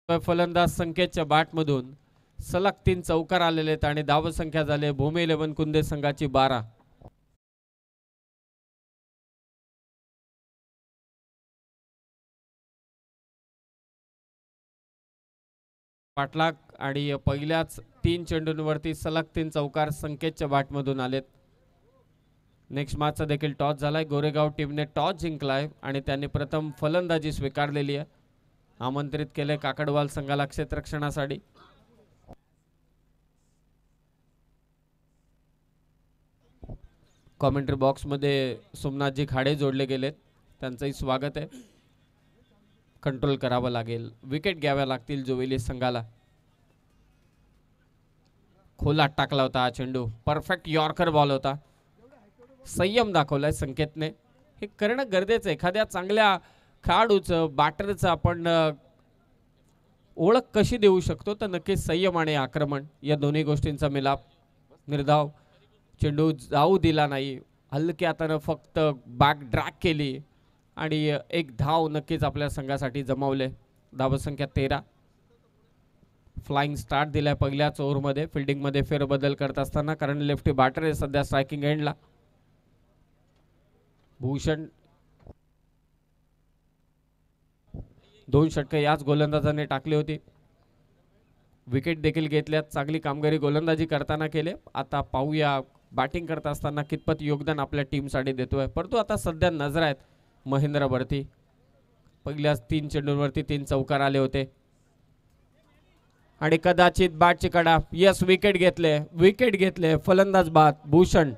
फलंदाज संकेतच्या बॅटमधून सलग 3 चौकार आलेले आहेत आणि धावसंख्या झाली भूमी 11 कुंदे संघाची 12. पाटलाग आणि पहिल्याच 3 चेंडूंवरती सलग 3 चौकार संकेतच्या बॅटमधून आलेत. नेक्स्ट मॅचचा देखील टॉस झालाय. गोरेगाव टीमने टॉस जिंकलाय आणि त्यांनी प्रथम फलंदाजी स्वीकारलेली आहे. आमंत्रित केले काकडवाल संघाला क्षेत्ररक्षणासाठी. कॉमेंट्री बॉक्स मध्ये सोमनाथजी खाडे जोडले गेलेत, त्यांचंही स्वागत आहे. कंट्रोल करावं लागेल, विकेट घ्याव्या लागतील जोवेली संघाला. खोलात टाकला होता हा चेंडू, परफेक्ट यॉर्कर बॉल होता. संयम दाखवलाय संकेतने, हे करणं गरजेचं आहे. एखाद्या चांगल्या खेळाडूचं बॅटरचं आपण ओळख कशी देऊ शकतो, तर नक्कीच संयम आणि आक्रमण या दोन्ही गोष्टींचा मिलाप. निर्धाव चेंडू जाऊ दिला नाही, हलक्या हातानं फक्त बॅक ड्रॅग केली आणि एक धाव नक्कीच आपल्या संघासाठी जमावले. धावसंख्या 13. फ्लाइंग स्टार्ट दिलाय पहिल्याच ओव्हरमध्ये. फिल्डिंगमध्ये फेरबदल करत असताना, कारण लेफ्टी बॅटर आहे सध्या स्ट्रायकिंग एंडला. भूषण 2 षटके याच गोलंदाजाने टाकली होती. विकेट देखील घेतल्यात, चांगली कामगिरी गोलंदाजी करताना केले. आता पाहूया बॅटिंग करत असताना कितपत योगदान आपल्या टीमसाठी देतोय. परंतु आता सध्या नजर आहेत महेंद्रवरती. पहिल्याच 3 चेंडूंवरती 3 चौकार आले होते आणि कदाचित बॅटची कडा. यस, विकेट घेतले फलंदाज बाद भूषण.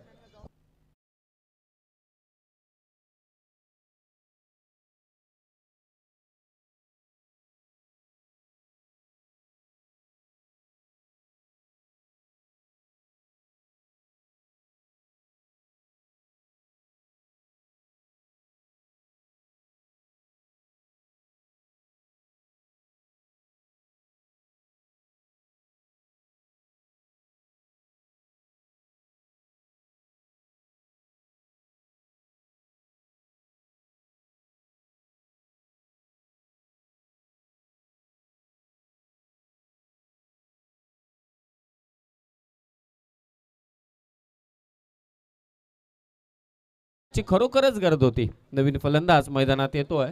ची खरोखरच गरज होती. नवीन फलंदाज मैदानात येतोय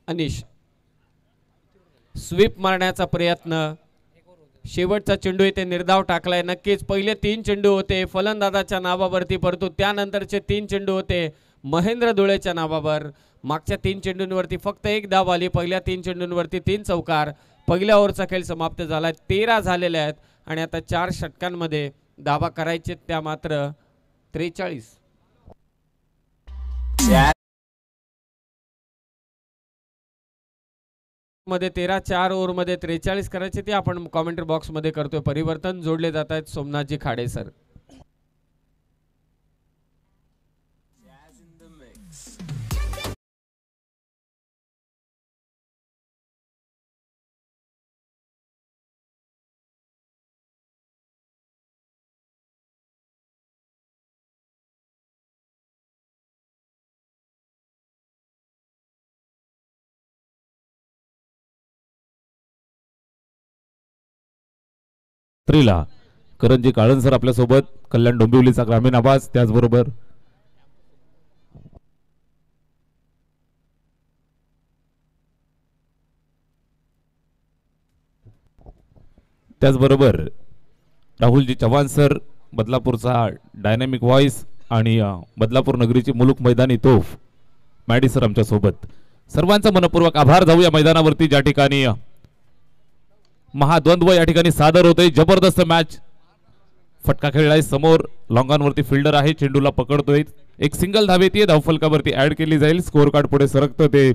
अनिश. स्वीप मारण्याचा प्रयत्न, शेवटचा चेंडू इथे निर्धाव टाकलाय. नक्कीच पहिले 3 चेंडू होते फलंदाजाच्या नावावरती, परंतु त्यानंतरचे 3 चेंडू होते महेंद्र धुळेच्या नावावर. मागच्या 3 चेंडूंवरती फक्त 1 धाव आली, पहिल्या 3 चेंडूंवरती 3 चौकार. पहिल्या ओव्हरचा खेळ समाप्त झालाय. 13 झालेले आहेत आणि आता 4 षटकांमध्ये धावा करायचे त्या मात्र 43. मध्ये 13, 4 ओव्हर मध्ये 43 करायचे ते आपण कॉमेंट्री बॉक्स मध्ये करतोय. परिवर्तन जोडले जात आहेत सोमनाथजी खाडे सर. त्रिला करंजी काळन सर आपल्या सोबत, कल्याण डोंबिवलीचा ग्रामीण आवाज, त्याचबरोबर त्याचबरोबर Rahulji Chavan sir, बदलापूरचा dynamic voice आणि बदलापूर नगरीची मुलुक मैदानी तोफ मॅडी सर आमच्या सोबत. सर्वांचा मनपूर्वक आभार. जाऊया मैदानावरती, ज्या ठिकाणी महाद्वंद्व या ठिकाणी सादर होते. जबरदस्त मॅच. फटका खेळलाय, समोर लॉंगांवरती फिल्डर आहे, चेंडूला पकडतोय. एक सिंगल धाव येते, धावफलकावरती ऍड केली जाईल. स्कोअर कार्ड पुढे सरकतं ते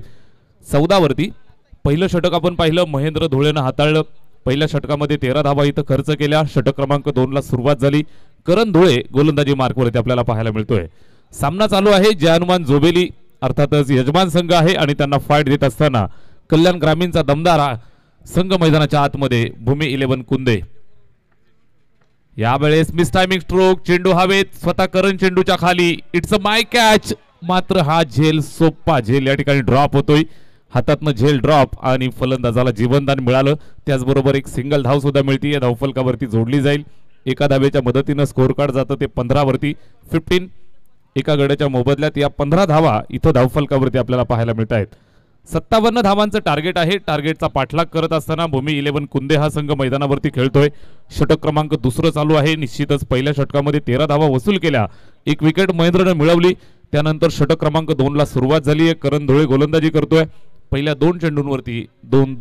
14 वरती. पहिलं षटक आपण पाहिलं, महेंद्र धुळेनं हाताळलं. पहिल्या षटकामध्ये 13 धावा इथं खर्च केल्या. षटक क्रमांक 2 ला सुरुवात झाली. करण धुळे गोलंदाजी मार्कवरती आपल्याला पाहायला मिळतोय. सामना चालू आहे. जय हनुमान जोबेली अर्थातच यजमान संघ आहे आणि त्यांना फाईट देत असताना कल्याण ग्रामीणचा दमदार संघ मैदानाच्या आतमध्ये भूमी 11 कुंदे. यावेळेस मिस टायमिंग स्ट्रोक, चेंडू हवेत, स्वतः करण चेंडूच्या खाली. It's a my catch. मात्र हा झेल, सोप्पा झेल या ठिकाणी ड्रॉप होतोय. हातातनं झेल ड्रॉप आणि फलंदाजाला जीवनदान मिळालं. त्याचबरोबर एक सिंगल धाव सुद्धा मिळते, धावफलकावरती जोडली जाईल. एका धावेच्या मदतीनं स्कोअर कार्ड जातं ते 15 वरती. 15 एका गड्याच्या मोबदल्यात या 15 धावा इथं धावफलकावरती आपल्याला पाहायला मिळत आहेत. 57 धावांचं टार्गेट आहे. टार्गेटचा पाठलाग करत असताना भूमी 11 कुंदे हा संघ मैदानावरती खेळतोय. षटक क्रमांक 2 चालू आहे. निश्चितच पहिल्या षटकामध्ये 13 धावा वसूल केल्या. एक विकेट महेंद्रने मिळवली. त्यानंतर षटक क्रमांक 2 ला सुरुवात झाली आहे. करण धुळे गोलंदाजी करतोय. पहिल्या 2 चेंडूंवरती 2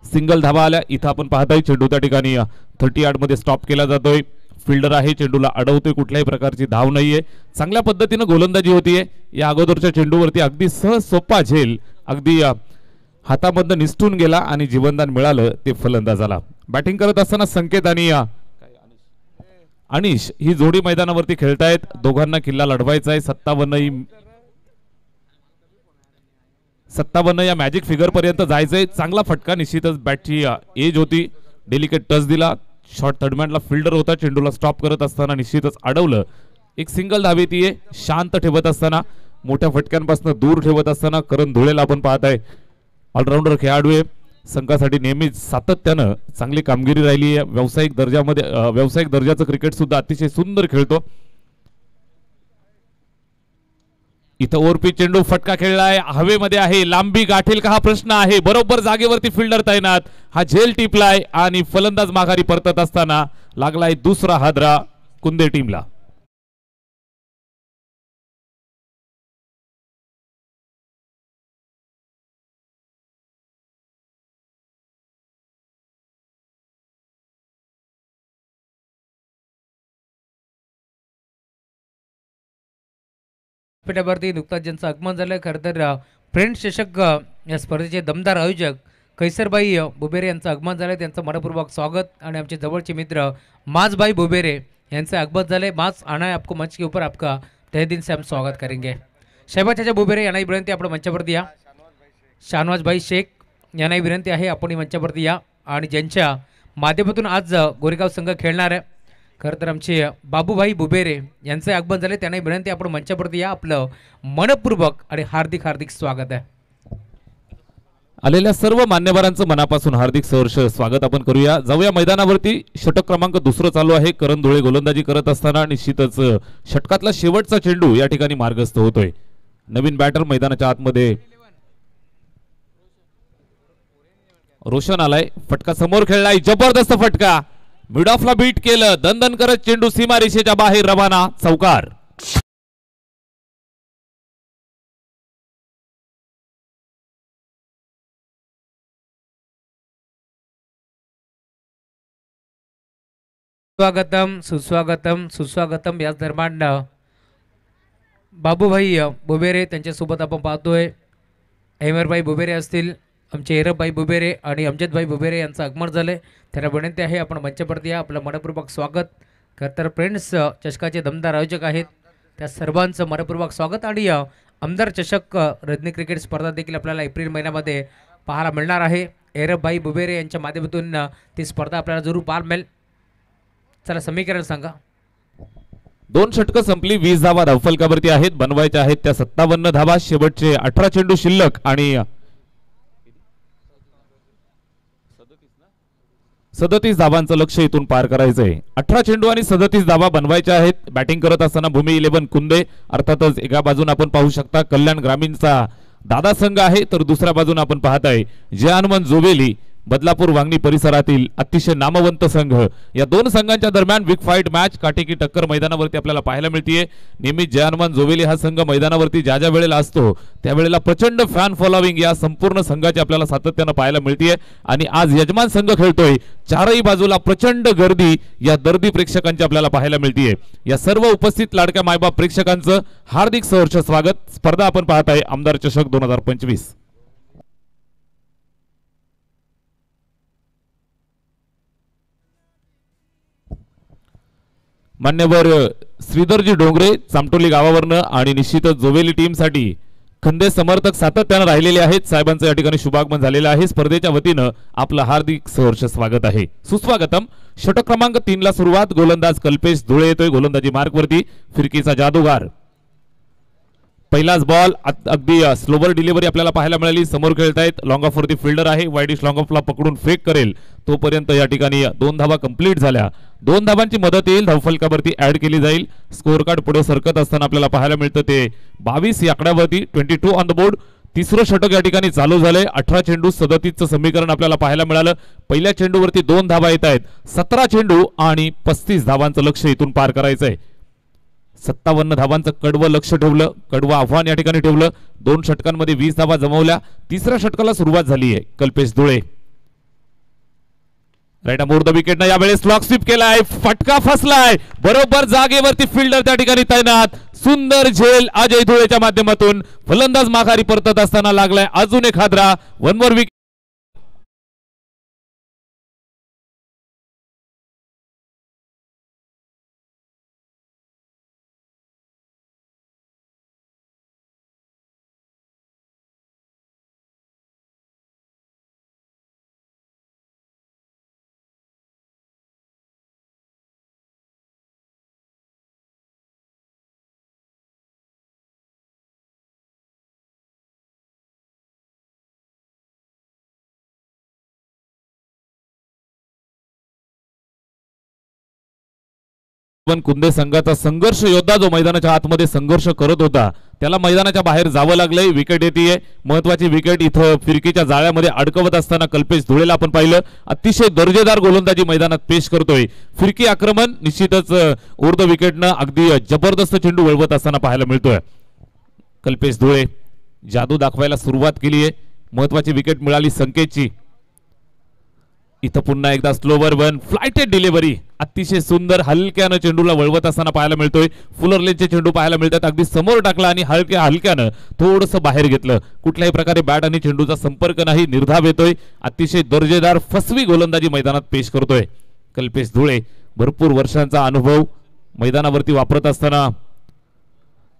सिंगल धावा आल्या. इथं आपण पाहताय चेंडू त्या ठिकाणी 38 मध्ये स्टॉप केला जातोय. फिल्डर आहे, चेंडूला अडवतोय, कुठल्याही प्रकारची धाव नाहीये. चांगल्या पद्धतीनं गोलंदाजी होतीये. या अगोदरच्या चेंडूवरती अगदी सहज सोपा झेल अगदी हातामधनं निसटून गेला आणि जीवनदान मिळालं ते फलंदाजाला. बॅटिंग करत असताना संकेत आणि अनिश ही जोडी मैदानावरती खेळतायत. दोघांना किल्ला लढवायचा आहे. 57 या मॅजिक फिगर पर्यंत जायचंय. चांगला फटका, निश्चितच बॅटची एज होती. डेलिकेट टच दिला. शॉर्ट थर्डमॅनला फिल्डर होता, चेंडूला स्टॉप करत असताना निश्चितच अडवलं. एक सिंगल धाव येते. शांत ठेवत असताना, मोठ्या फटक्यांपासून दूर ठेवत असताना करण धुळेला आपण पाहताय. ऑलराऊंडर खेळाडू आहे. संघासाठी नेहमीच सातत्यानं चांगली कामगिरी राहिली आहे. व्यावसायिक दर्जाचं क्रिकेट सुद्धा अतिशय सुंदर खेळतो. इथं ओरपी चेंडू, फटका खेळलाय, हवेमध्ये आहे. लांबी गाठेल का हा प्रश्न आहे. बरोबर जागेवरती फिल्डर तैनात. हा झेल टिपलाय आणि फलंदाज माघारी परतत असताना लागलाय दुसरा हादरा कुंदे टीमला. विद्यापीठावरती नुकताच ज्यांचं आगमन झालं. खरं तर फ्रेंड्स चषक या स्पर्धेचे दमदार आयोजक कैसरबाई बुबेरे यांचं आगमन झालं. त्यांचं मनपूर्वक स्वागत. आणि आमचे जवळचे मित्र माजभाई बुबेरे यांचं आगमन झाले. माज आना है आपको मंच के ऊपर, आपका तहे दिन से हम स्वागत करेंगे. शहबाज चाचा बुबेरे यांनाही विनंती, आपण मंचावरती या. शाहनवाज भाई शेख यांनाही विनंती आहे, आपण मंचावरती या. आणि ज्यांच्या माध्यमातून आज गोरेगाव संघ खेळणार आहे, खरं तर आमचे बाबूभाई बुबेरे यांचं आगमन झाले. त्यांनाही विनंती, आपण मंचावरती या. आपलं मनपूर्वक आणि हार्दिक हार्दिक स्वागत आहे. आलेल्या सर्व मान्यवरांचं मनापासून हार्दिक सहर्ष स्वागत आपण करूया. जाऊया मैदानावरती. षटक क्रमांक 2 चालू आहे. करण धुळे गोलंदाजी करत असताना निश्चितच षटकातला शेवटचा चेंडू या ठिकाणी मार्गस्थ होतोय. नवीन बॅटर मैदानाच्या आतमध्ये रोशन आलाय. फटका समोर खेळलाय, जबरदस्त फटका, मिड ऑफला बीट केलं. दणदण करत चेंडू सीमा रेषेच्या बाहेर रवाना. चौकार. स्वागतम सुस्वागतम सुस्वागतम. याच दरम्यान बाबूभाई बुबेरे त्यांच्यासोबत आपण पाहतोय. हेमरभाई बुबेरे असतील, आमचे एरबभाई बुबेरे आणि अमजदभाई बुबेरे यांचं आगमन झालं. त्यांना विनंती आहे, आपण मंचावरती या. आपलं मनपूर्वक स्वागत. खरं तर फ्रेंड्स चषकाचे दमदार आयोजक आहेत, त्या सर्वांचं मनपूर्वक स्वागत. आणि आमदार चषक रजनी क्रिकेट स्पर्धा देखील आपल्याला एप्रिल महिन्यामध्ये पाहायला मिळणार आहे. एरबभाई बुबेरे यांच्या माध्यमातून ती स्पर्धा आपल्याला जरूर पाहायला मिळेल. चला समीकरण सांगा. 2 षटकं संपली. 20 धावा धावफलकावरती आहेत. बनवायच्या आहेत त्या 57 धावा. शेवटचे 18 चेंडू शिल्लक आणि 37 धावांचं लक्ष इथून पार करायचंय. 18 चेंडू आणि 37 धावा बनवायच्या आहेत. बॅटिंग करत असताना भूमी 11 कुंदे, अर्थातच एका बाजून आपण पाहू शकता कल्याण ग्रामीणचा दादा संघ आहे, तर दुसऱ्या बाजून आपण पाहताय जय हनुमान जोबेली बदलापूर वांगणी परिसरातील अतिशय नामवंत संघ या दोन संघांच्या दरम्यान बिग फाईट मॅच काटेकी टक्कर मैदानावरती आपल्याला पाहायला मिळते। नेहमी जयानमान जोवेली हा संघ मैदानावरती ज्या ज्या वेळेला असतो त्यावेळेला प्रचंड फॅन फॉलोविंग या संपूर्ण संघाची आपल्याला सातत्यानं पाहायला मिळते आणि आज यजमान संघ खेळतोय। चारही बाजूला प्रचंड गर्दी या दर्दी प्रेक्षकांची आपल्याला पाहायला मिळते। या सर्व उपस्थित लाडक्या मायबाप प्रेक्षकांचं हार्दिक सहर्ष स्वागत। स्पर्धा आपण पाहताय आमदार चषक 2025। मान्यवर श्रीधरजी डोंगरे चामटोली गावावरनं आणि निश्चितच जोवेली टीमसाठी खंदे समर्थक सातत्यानं राहिलेले आहेत। साहेबांचं या ठिकाणी शुभागमन झालेलं आहे। स्पर्धेच्या वतीनं आपलं हार्दिक सहर्ष स्वागत आहे, सुस्वागतम। षटक क्रमांक 3 ला सुरुवात। गोलंदाज कल्पेश धुळे येतोय गोलंदाजी मार्कवरती। फिरकीचा जादूगार पहिलाच बॉल अगदी स्लोवर डिलिव्हरी आपल्याला पाहायला मिळाली। समोर खेळतायत लॉंग ऑफ वरती फिल्डर आहे। वाईडिश लॉंग ऑफला पकडून फेक करेल तोपर्यंत या ठिकाणी 2 धावा कंप्लीट झाल्या। 2 धावांची मदत येईल, धावफलकावरती ऍड केली जाईल। स्कोअर कार्ड पुढे सरकत असताना आपल्याला पाहायला मिळतं ते 22 या आकड्यावरती 22 ऑन द बोर्ड। तिसरं षटक या ठिकाणी चालू झालंय। 18 चेंडू 37चं समीकरण आपल्याला पाहायला मिळालं। पहिल्या चेंडूवरती 2 धावा येत आहेत। 17 चेंडू आणि 35 धावांचं लक्ष इथून पार करायचंय। 57 धावांचं कडवं लक्ष ठेवलं, कडवं आव्हान या ठिकाणी ठेवलं। 2 षटकांमध्ये 20 धावा जमवल्या। तिसऱ्या षटकाला सुरुवात झाली आहे। कल्पेश धुळे राईट अमोर द विकेटनं यावेळेस स्लॉक स्वीप केलाय, फटका फसलाय, बरोबर जागेवरती फिल्डर त्या ठिकाणी तैनात। सुंदर झेल अजय धुळेच्या माध्यमातून फलंदाज माघारी परतत असताना लागलाय अजून एक हादरा। 1 मोर विकेट। पण कुंदे संघाचा संघर्ष योद्धा जो मैदानाच्या आतमध्ये संघर्ष करत होता त्याला मैदानाच्या बाहेर जावं लागलंय। विकेट येते, महत्वाची विकेट इथं फिरकीच्या जाळ्यामध्ये अडकवत असताना कल्पेश धुळेला आपण पाहिलं अतिशय दर्जेदार गोलंदाजी मैदानात पेश करतोय। फिरकी आक्रमण निश्चितच ऊर्ध विकेटनं अगदी जबरदस्त चेंडू वळवत असताना पाहायला मिळतोय। कल्पेश धुळे जादू दाखवायला सुरुवात केली आहे। महत्वाची विकेट मिळाली संकेतची। इथं पुन्हा एकदा स्लोवर वन फ्लाइटेड डिलिव्हरी अतिशय सुंदर हलक्यानं चेंडूला वळवत असताना पाहायला मिळतोय। फुलर लेनचे चेंडू पाहायला मिळतात, अगदी समोर टाकला आणि हलक्यानं थोडंसं बाहेर घेतलं। कुठल्याही प्रकारे बॅट आणि चेंडूचा संपर्क नाही, निर्धाव येतोय। अतिशय दर्जेदार फसवी गोलंदाजी मैदानात पेश करतोय कल्पेश धुळे। भरपूर वर्षांचा अनुभव मैदानावरती वापरत असताना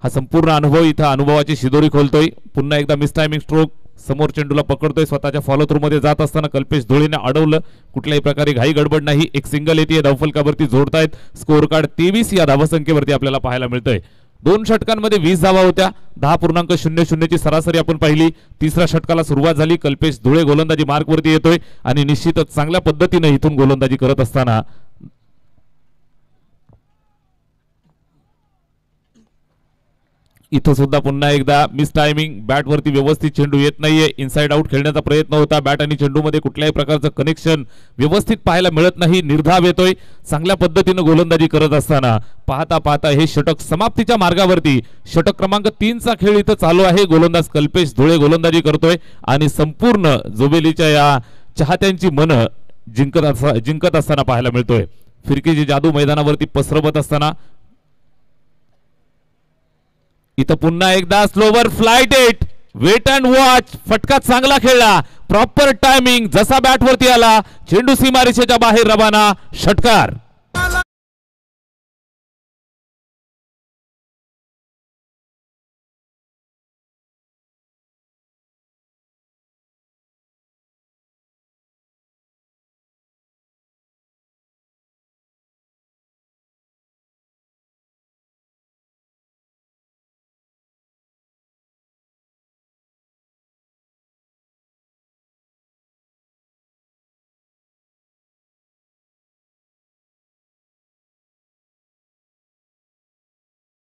हा संपूर्ण अनुभव इथं अनुभवाची शिदोरी खोलतोय। पुन्हा एकदा मिस टायमिंग स्ट्रोक, समोर चेंडूला पकडतोय, स्वतःच्या फॉलो थ्रू मध्ये जात असताना कल्पेश धुळेने अडवलं। कुठल्याही प्रकारे घाई गडबड नाही, एक सिंगल येते, धावफलकावरती जोडतायत। स्कोअर कार्ड 23 या धावसंख्येवरती आपल्याला पाहायला मिळतंय। 2 षटकांमध्ये 20 धावा होत्या, 10.00 ची सरासरी आपण पाहिली। तिसऱ्या षटकाला सुरुवात झाली। कल्पेश धुळे गोलंदाजी मार्कवरती येतोय आणि निश्चितच चांगल्या पद्धतीने इथून गोलंदाजी करत असताना इथं सुद्धा पुन्हा एकदा मिस टायमिंग, बॅट वरती व्यवस्थित चेंडू येत नाहीये। इनसाइड आउट खेळण्याचा प्रयत्न होता, बॅट आणि चेंडू मध्ये कुठल्याही प्रकारचं कनेक्शन व्यवस्थित पाहायला मिळत नाही, निर्धाव येतोय। चांगल्या पद्धतीने गोलंदाजी करत असताना पाहता पाहता हे षटक समाप्तीच्या मार्गावरती षटक क्रमांक 3 चा खेळ इथं चालू आहे। गोलंदाज कल्पेश धुळे गोलंदाजी करतोय आणि संपूर्ण जोबेलीच्या या चाहत्यांची मन जिंकत असताना पाहायला मिळतोय। फिरकीची जादू मैदानावरती पसरवत असताना इथं पुन्हा एकदा slower flighted, wait and watch, फटका चांगला खेळला, प्रॉपर टायमिंग, जसा बॅट वरती आला चेंडू सीमारेषेच्या बाहेर रवाना, षटकार।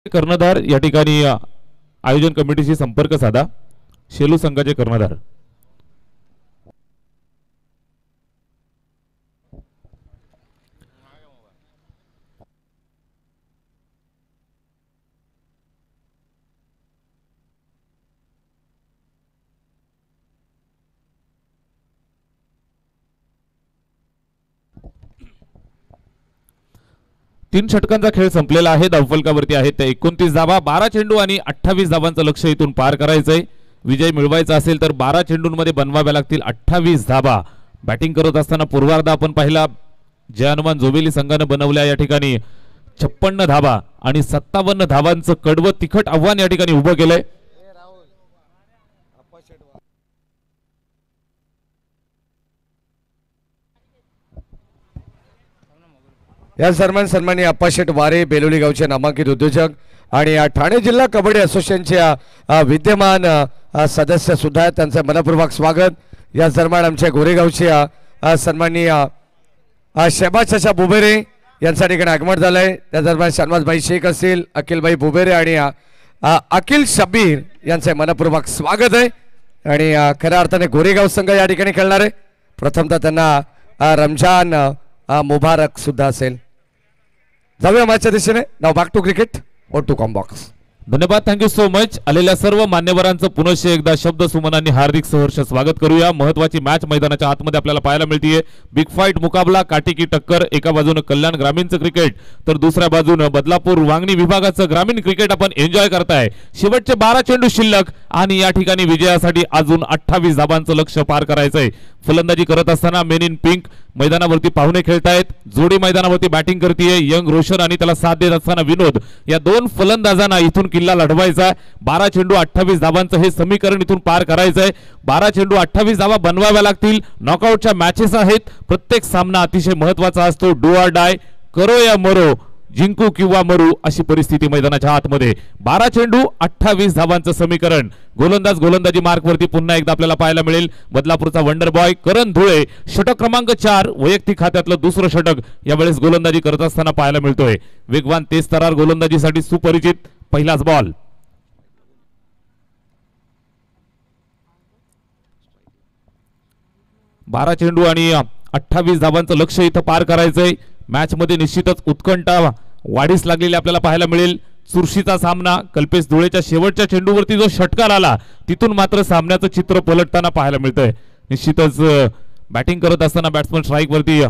कर्णधार या ठिकाणी आयोजन कमिटीशी संपर्क साधा। शेलू संघाचे कर्णधार 3 षटकांचा खेळ संपलेला आहे. धावफलकावरती आहेत त्या 29 धावा. 12 चेंडू आणि 28 धावांचं लक्ष्य इथून पार करायचंय. विजय मिळवायचा असेल तर 12 चेंडूंमध्ये बनवाव्या लागतील 28 धावा. बॅटिंग करत असताना पूर्वार्ध आपण पाहिला जय हनुमान जोबेली संघानं बनवल्या या ठिकाणी 56 धावा आणि 57 धावांचं कडवं तिखट आव्हान या ठिकाणी उभं केलंय. या सन्माननीय अप्पाशेठ वारे बेलोली गावचे नामांकित उद्योजक आणि ठाणे जिल्हा कबड्डी असोसिएशनचे विद्यमान सदस्य सुद्धा आहेत. त्यांचं मनपूर्वक स्वागत. या दरम्यान आमच्या गोरेगावचे सन्माननीय शहबाज चाचा बुबेरे यांच्या ठिकाणी आगमन झालंय. त्या दरम्यान शनवाजभाई शेख असतील, अखिलभाई बुबेरे आणि अखिल शब्बीर यांचे मनपूर्वक स्वागत आहे. आणि खऱ्या अर्थाने गोरेगाव संघ या ठिकाणी खेळणार आहे. प्रथमतः त्यांना रमजान मुबारक सुद्धा असेल. जाऊया मॅचच्या दिशेने. नाव बॅक टू क्रिकेट और टू कॉम्बॉक्स. धन्यवाद. Thank you so much. आलेल्या सर्व मान्यवरांचं पुनश्च एकदा शब्द सुमनांनी हार्दिक सहर्ष स्वागत करूया. महत्वाची मॅच मैदानाच्या आतमध्ये आपल्याला पाहायला मिळतीये. बिग फाईट मुकाबला, काटी की टक्कर. एका बाजूने कल्याण ग्रामीणचं क्रिकेट तर दुसऱ्या बाजूने बदलापूर वांगणी विभागाचं ग्रामीण क्रिकेट आपण एन्जॉय करताय. शेवटचे 12 चेंडू शिल्लक आणि या ठिकाणी विजयासाठी अजून 28 धाबांचं लक्ष्य पार करायचंय. फलंदाजी करत असताना मेन इन पिंक मैदानावरती पाहुणे खेळतायत. जोडी मैदानावरती बॅटिंग करतीये यंग रोशन आणि त्याला साथ देत असताना विनोद. या दोन फलंदाजांना इथून किल्ला लढवायचा. 12 चेंडू 28 धाबांचं हे समीकरण इथून पार करायचंय. 12 चेंडू 28 धावा बनवाव्या लागतील. नॉकआउटच्या मॅचेस आहेत. प्रत्येक सामना अतिशय महत्वाचा असतो. डू ऑर डाय, करो या मरो, जिंकू किंवा मरू अशी परिस्थिती मैदानाच्या आतमध्ये. 12 चेंडू 28 धावांचं समीकरण. गोलंदाजी मार्कवरती पुन्हा एकदा आपल्याला पाहायला मिळेल. बदलापूरचा वंडर बॉय करण धुळे षटक क्रमांक 4 वैयक्तिक खात्यातलं दुसरं षटक यावेळेस गोलंदाजी करत असताना पाहायला मिळतोय. वेगवान तेज तरार गोलंदाजीसाठी सुपरिचित. पहिलाच बॉल. बारा चेंडू आणि 28 धावांचं लक्ष्य इथं पार करायचंय. मॅच मध्ये निश्चितच उत्कंठा वाढीस लागलेली आपल्याला पाहायला मिळेल. चुरशीचा सामना. कल्पेश धुळेच्या शेवटच्या चेंडूवरती जो षटकार आला तिथून मात्र सामन्याचं चित्र पलटताना पाहायला मिळतंय. निश्चितच बॅटिंग करत असताना बॅट्समन स्ट्राईक वरती.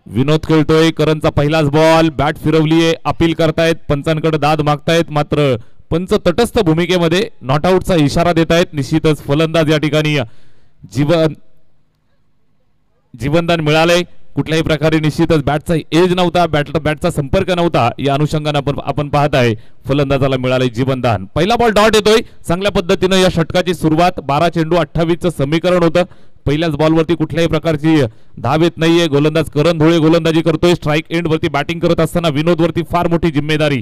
विनोद खेळतोय. करणचा पहिलाच बॉल. बॅट फिरवलीये. अपील करतायत. पंचांकडे दाद मागतायत. मात्र पंच तटस्थ भूमिकेमध्ये नॉट आउटचा इशारा देत आहेत. निश्चितच फलंदाज या ठिकाणी जीवनदान मिळालंय. कुठल्याही प्रकारे निश्चितच बॅटचा एज नव्हता, बॅटचा संपर्क नव्हता. या अनुषंगाने आपण पाहत आहे फलंदाजाला मिळालंय जीवनदान. पहिला बॉल डॉट येतोय. चांगल्या पद्धतीने या षटकाची सुरुवात. 12 चेंडू 28चं समीकरण होतं. पहिल्याच बॉलवरती कुठल्याही प्रकारची धाव येत नाहीये. गोलंदाज करण धुळे गोलंदाजी करतोय. स्ट्राईक एंड वरती बॅटिंग करत असताना विनोद वरती फार मोठी जिम्मेदारी.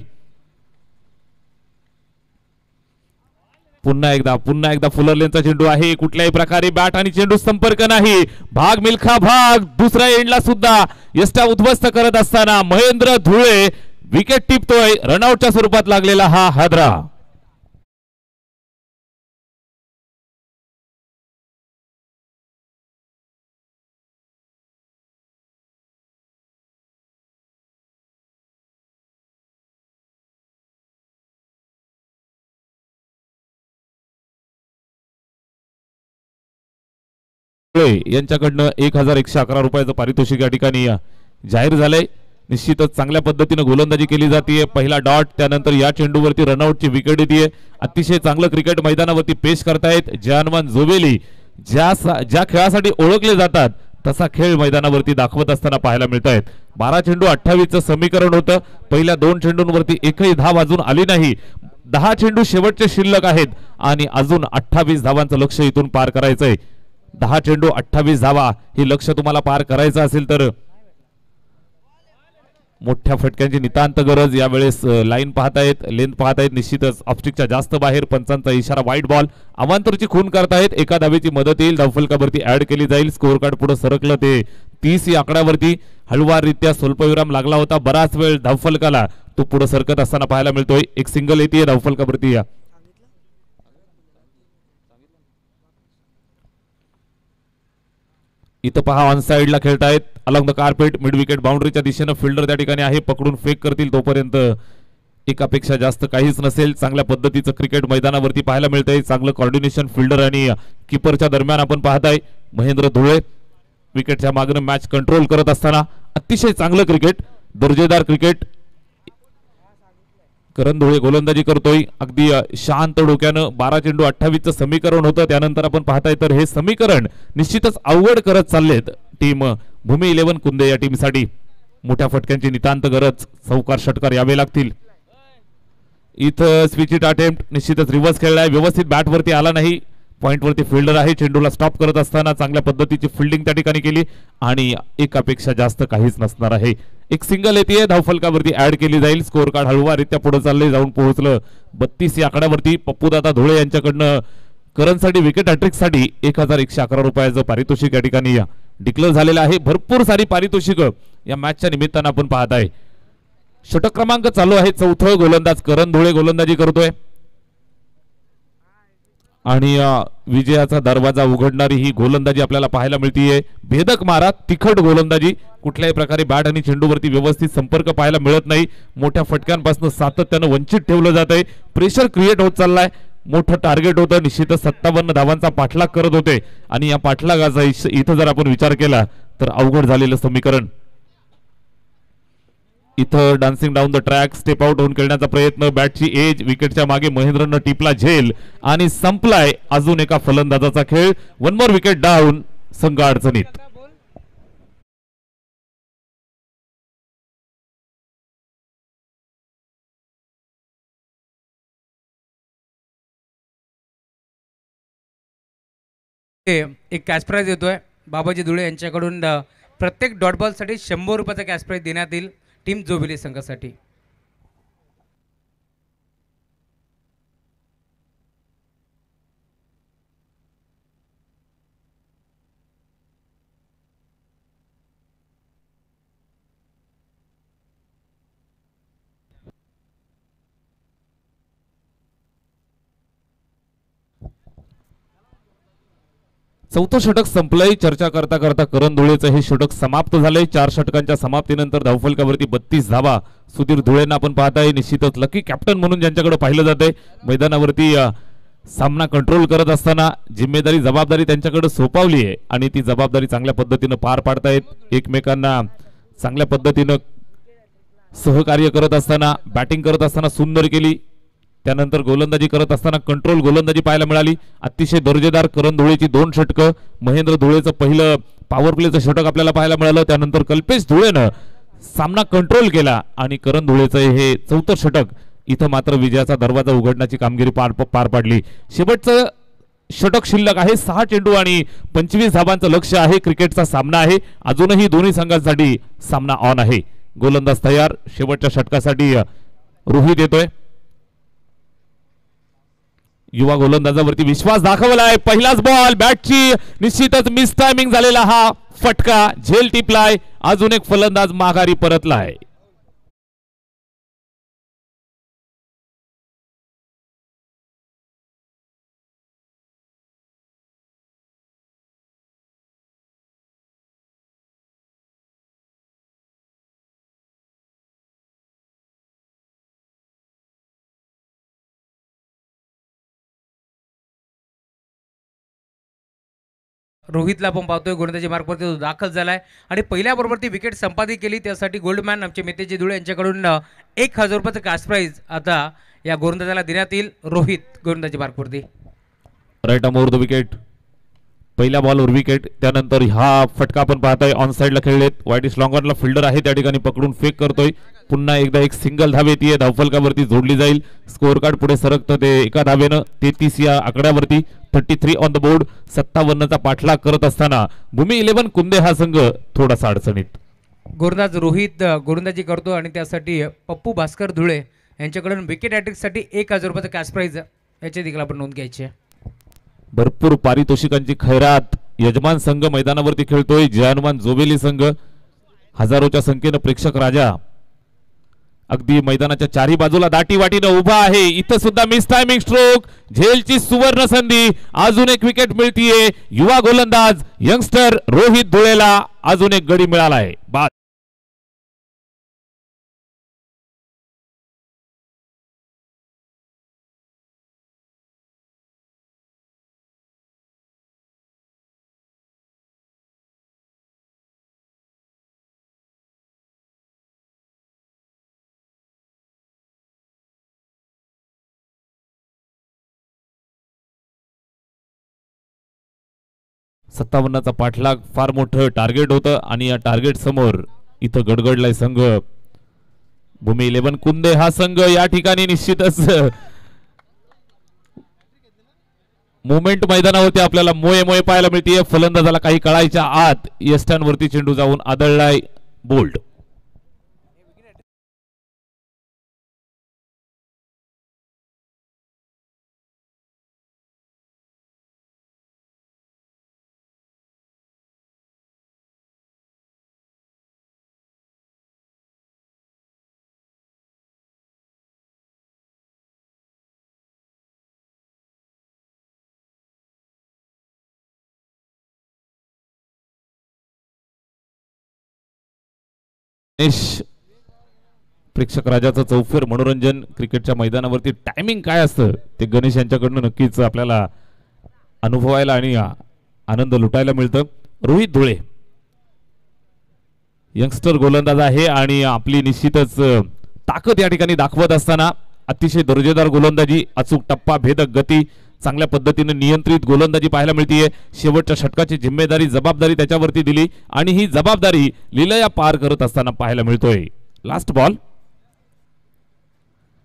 पुन्हा एकदा फुलरलेनचा चेंडू आहे. कुठल्याही प्रकारे बॅट आणि चेंडू संपर्क नाही. भाग मिल्खा भाग. दुसऱ्या एंडला सुद्धा यष्टा उद्ध्वस्त करत असताना महेंद्र धुळे विकेट टिपतोय. रनआउटच्या स्वरूपात लागलेला हा हादरा. यांच्याकडनं 1111 रुपयाचं पारितोषिक या ठिकाणी जाहीर झालंय. निश्चितच चांगल्या पद्धतीने गोलंदाजी केली जाते. पहिला डॉट. त्यानंतर या चेंडूवरती रनआउटची विकेट येते. अतिशय चांगलं क्रिकेट मैदानावरती पेश करतायत जय हनुमान जोबेली. ज्या खेळासाठी ओळखले जातात तसा खेळ मैदानावरती दाखवत असताना पाहायला मिळत आहेत. 12 चेंडू 28चं समीकरण होतं. पहिल्या 2 चेंडूंवरती एकही धाव अजून आली नाही. 10 चेंडू शेवटचे शिल्लक आहेत आणि अजून 28 धावांचं लक्ष्य इथून पार करायचंय. 10 चेंडू 28 धावा हे लक्ष्य तुम्हाला पार करायचं असेल तर मोठ्या फटक्यांची नितांत गरज. यावेळेस लाईन पाहतायत, लेंथ पाहतायत. निश्चितच ऑफस्टिकच्या जास्त बाहेर. पंचांचा इशारा वाईट बॉल. अवांतरची खून करतायत. एका धावेची मदत येईल. धावफलकावरती ऍड केली जाईल. स्कोअर कार्ड पुढे सरकलं ते 30 या आकड्यावरती. हळुवाररित्या स्वल्पविराम लागला होता. बराच वेळ धावफलकाला तो पुढे सरकत असताना पाहायला मिळतोय. एक सिंगल येते धावफलकावरती. इथं पहा ऑन साइडला खेळतायत. Along the carpet. Mid wicket बाउंड्रीच्या दिशेनं फिल्डर त्या ठिकाणी आहे. पकडून फेक करतील तोपर्यंत एकापेक्षा जास्त काहीच नसेल. चांगल्या पद्धतीचं क्रिकेट मैदानावरती पाहायला मिळतंय. चांगलं कॉर्डिनेशन फिल्डर आणि कीपरच्या दरम्यान आपण पाहताय. महेंद्र धुळे विकेटच्या मागणं मॅच कंट्रोल करत असताना अतिशय चांगलं क्रिकेट, दर्जेदार क्रिकेट. करण धुळे गोलंदाजी करतोय अगदी शांत डोक्यानं. 12 चेंडू 28चं समीकरण होतं. त्यानंतर आपण पाहताय तर हे समीकरण निश्चितच अवघड करत चाललेत टीम भूमी 11 कुंदे या टीमसाठी. मोठ्या फटक्यांची नितांत गरज, चौकार षटकार यावे लागतील. इथं स्विचिट अटेम्प्ट निश्चितच रिव्हर्स खेळलाय, व्यवस्थित बॅट वरती आला नाही. पॉइंट वरती फिल्डर आहे, चेंडूला स्टॉप करत असताना चांगल्या पद्धतीची फिल्डिंग त्या ठिकाणी केली आणि एकापेक्षा जास्त काहीच नसणार आहे. एक सिंगल येते, धावफलकावरती ऍड केली जाईल. स्कोर कार्ड हळूवारीत्या पुढे चालले, जाऊन पोहोचलं 32 या आकड्यावरती. पप्पूदादा धुळे यांच्याकडनं करणसाठी विकेट हॅट्रिक साठी 1111 रुपयाचं पारितोषिक या ठिकाणी डिक्लेअर झालेलं आहे. भरपूर सारी पारितोषिक या मॅचच्या निमित्तानं आपण पाहत आहे. षटक क्रमांक चालू आहे. चौथं गोलंदाज करण धुळे गोलंदाजी करतोय आणि विजयाचा दरवाजा उघडणारी ही गोलंदाजी आपल्याला पाहायला मिळतीये. भेदक मारा, तिखट गोलंदाजी. कुठल्याही प्रकारे बॅट आणि चेंडूवरती व्यवस्थित संपर्क पाहायला मिळत नाही. मोठ्या फटक्यांपासून सातत्यानं वंचित ठेवलं जात आहे. प्रेशर क्रिएट होत चाललाय. मोठं टार्गेट होतं, निश्चितच 57 धावांचा पाठलाग करत होते आणि या पाठलागाचा इथं जर आपण विचार केला तर अवघड झालेलं समीकरण. इथं dancing down the track, step out होऊन खेळण्याचा प्रयत्न. बॅटची एज विकेटच्या मागे महेंद्रनं टिपला झेल आणि संपलाय अजून एका फलंदाजाचा खेळ. 1 मोर विकेट डाऊन, संघ अडचणीत. एक कॅश प्राइज येतोय बाबाजी धुळे यांच्याकडून. प्रत्येक डॉट बॉल साठी 100 रुपयाचा कॅश प्राइज देण्यात येईल टीम जोबिली संघासाठी. चौथं षटक संपलंय. चर्चा करता करता करण धुळेचं हे षटक समाप्त झालंय. 4 षटकांच्या समाप्तीनंतर धावफलकावरती 32 धावा सुधीर धुळेंना आपण पाहताय. निश्चितच लकी कॅप्टन म्हणून ज्यांच्याकडे पाहिलं जातंय, मैदानावरती सामना कंट्रोल करत असताना जिम्मेदारी जबाबदारी त्यांच्याकडे सोपवली आहे आणि ती जबाबदारी चांगल्या पद्धतीनं पार पाडतायत. एकमेकांना चांगल्या पद्धतीनं सहकार्य करत असताना, बॅटिंग करत असताना सुंदर केली. त्यानंतर गोलंदाजी करत असताना कंट्रोल गोलंदाजी पाहायला मिळाली. अतिशय दर्जेदार करण धुळेची 2 षटकं. महेंद्र धुळेचं पहिलं पॉवर प्लेचं षटक आपल्याला पाहायला मिळालं. त्यानंतर कल्पेश धुळेनं सामना कंट्रोल केला आणि करण धुळेचं हे 4थं षटक इथं मात्र विजयाचा दरवाजा उघडण्याची कामगिरी पार पाडली. शेवटचं षटक शिल्लक आहे. 6 चेंडू आणि 25 धावांचं लक्ष आहे. क्रिकेटचा सामना आहे. अजूनही दोन्ही संघांसाठी सामना ऑन आहे. गोलंदाज तयार. शेवटच्या षटकासाठी रोहित येतोय. युवा गोलंदाजावरती विश्वास दाखवलाय. पहिलाच बॉल, बॅटची निश्चितच मिस टायमिंग झालेला हा फटका, झेल टिपलाय. अजून एक फलंदाज माघारी परतलाय. रोहितला आपण पाहतोय गोलंदाजी मार्कवरती तो दाखल झालाय आणि पहिल्या बरोबर ती विकेट संपादित केली. त्यासाठी गोल्डमॅन आमचे मितेजी धुळे यांच्याकडून 1000 रुपयाचं कॅश प्राइज आता या गोलंदाजाला देण्यात येईल. रोहित गोलंदाजी मार्कवरती. राईट अमोर द विकेट. पहिल्या बॉलवर विकेट. त्यानंतर हा फटका आपण पाहताय ऑन साइडला खेळलेत. वाईट लॉंगरला फिल्डर आहे, त्या ठिकाणी पकडून फेक करतोय. पुन्हा एकदा एक सिंगल धाव येते, धावफलकावरती जोडली जाईल. स्कोअर कार्ड पुढे सरकतं ते एका धावेनं. 33 या आकड्यावरती 33 ऑन द बोर्ड. 57चा पाठलाग करत असताना भूमी 11 कुंदे हा संघ थोडासा अडचणीत. गोलंदाज रोहित गोलंदाजी करतो आणि त्यासाठी पप्पू भास्कर धुळे यांच्याकडून विकेट हॅट्रिकसाठी 1000 रुपयाचं कॅश प्राइज याची देखील आपण नोंद घ्यायची आहे. भरपूर पारितोषिकांची खैरात. यजमान संघ मैदानावरती खेळतोय. जय हनुमान जोबेली संघ. हजारोच्या संख्येनं प्रेक्षक राजा अगदी मैदानाच्या चारही बाजूला दाटी वाटीनं उभा आहे. इथं सुद्धा मिस टायमिंग स्ट्रोक. झेलची सुवर्ण संधी. अजून एक विकेट मिळतीये. युवा गोलंदाज यंगस्टर रोहित धुळेला अजून एक गडी मिळाला आहे. 57चा पाठलाग फार मोठं टार्गेट होतं आणि या टार्गेट समोर इथं गडगडलाय संघ भूमी 11 कुंदे. हा संघ या ठिकाणी निश्चितच मुवमेंट मैदानावरती आपल्याला मोये मोये पाहायला मिळते. फलंदाजाला काही कळायच्या आत यष्टांवरती चेंडू जाऊन आदळलाय बोल्ड. प्रेक्षक राजाचं चौफेर मनोरंजन क्रिकेटच्या मैदानावरती टायमिंग काय असतं ते गणेश यांच्याकडून नक्कीच आपल्याला अनुभवायला आणि आनंद लुटायला मिळतं. रोहित धुळे यंगस्टर गोलंदाज आहे आणि आपली निश्चितच ताकद या ठिकाणी दाखवत असताना अतिशय दर्जेदार गोलंदाजी, अचूक टप्पा, भेदक गती, चांगल्या पद्धतीने नियंत्रित गोलंदाजी पाहायला मिळतीये. शेवटच्या षटकाची जिम्मेदारी जबाबदारी त्याच्यावरती दिली आणि ही जबाबदारी लीलया पार करत असताना पाहायला मिळतोय. लास्ट बॉल,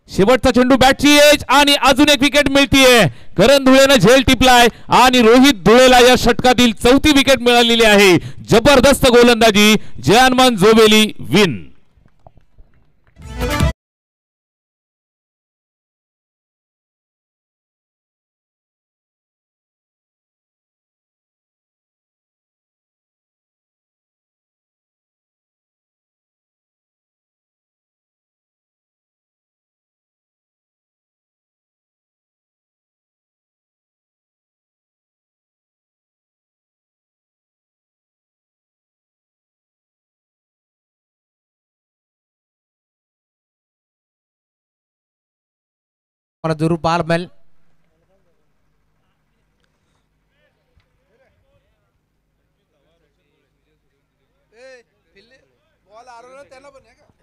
शेवटचा चेंडू बॅटची एज आणि अजून एक विकेट मिळतीये. करण धुळेनं झेल टिपलाय आणि रोहित धुळेला या षटकातील 4थी विकेट मिळालेली आहे. जबरदस्त गोलंदाजी, जयानमान जोबेली विन. मला जरूर पाहायला मिळेल. बॉल आरोला त्याला पण आहे का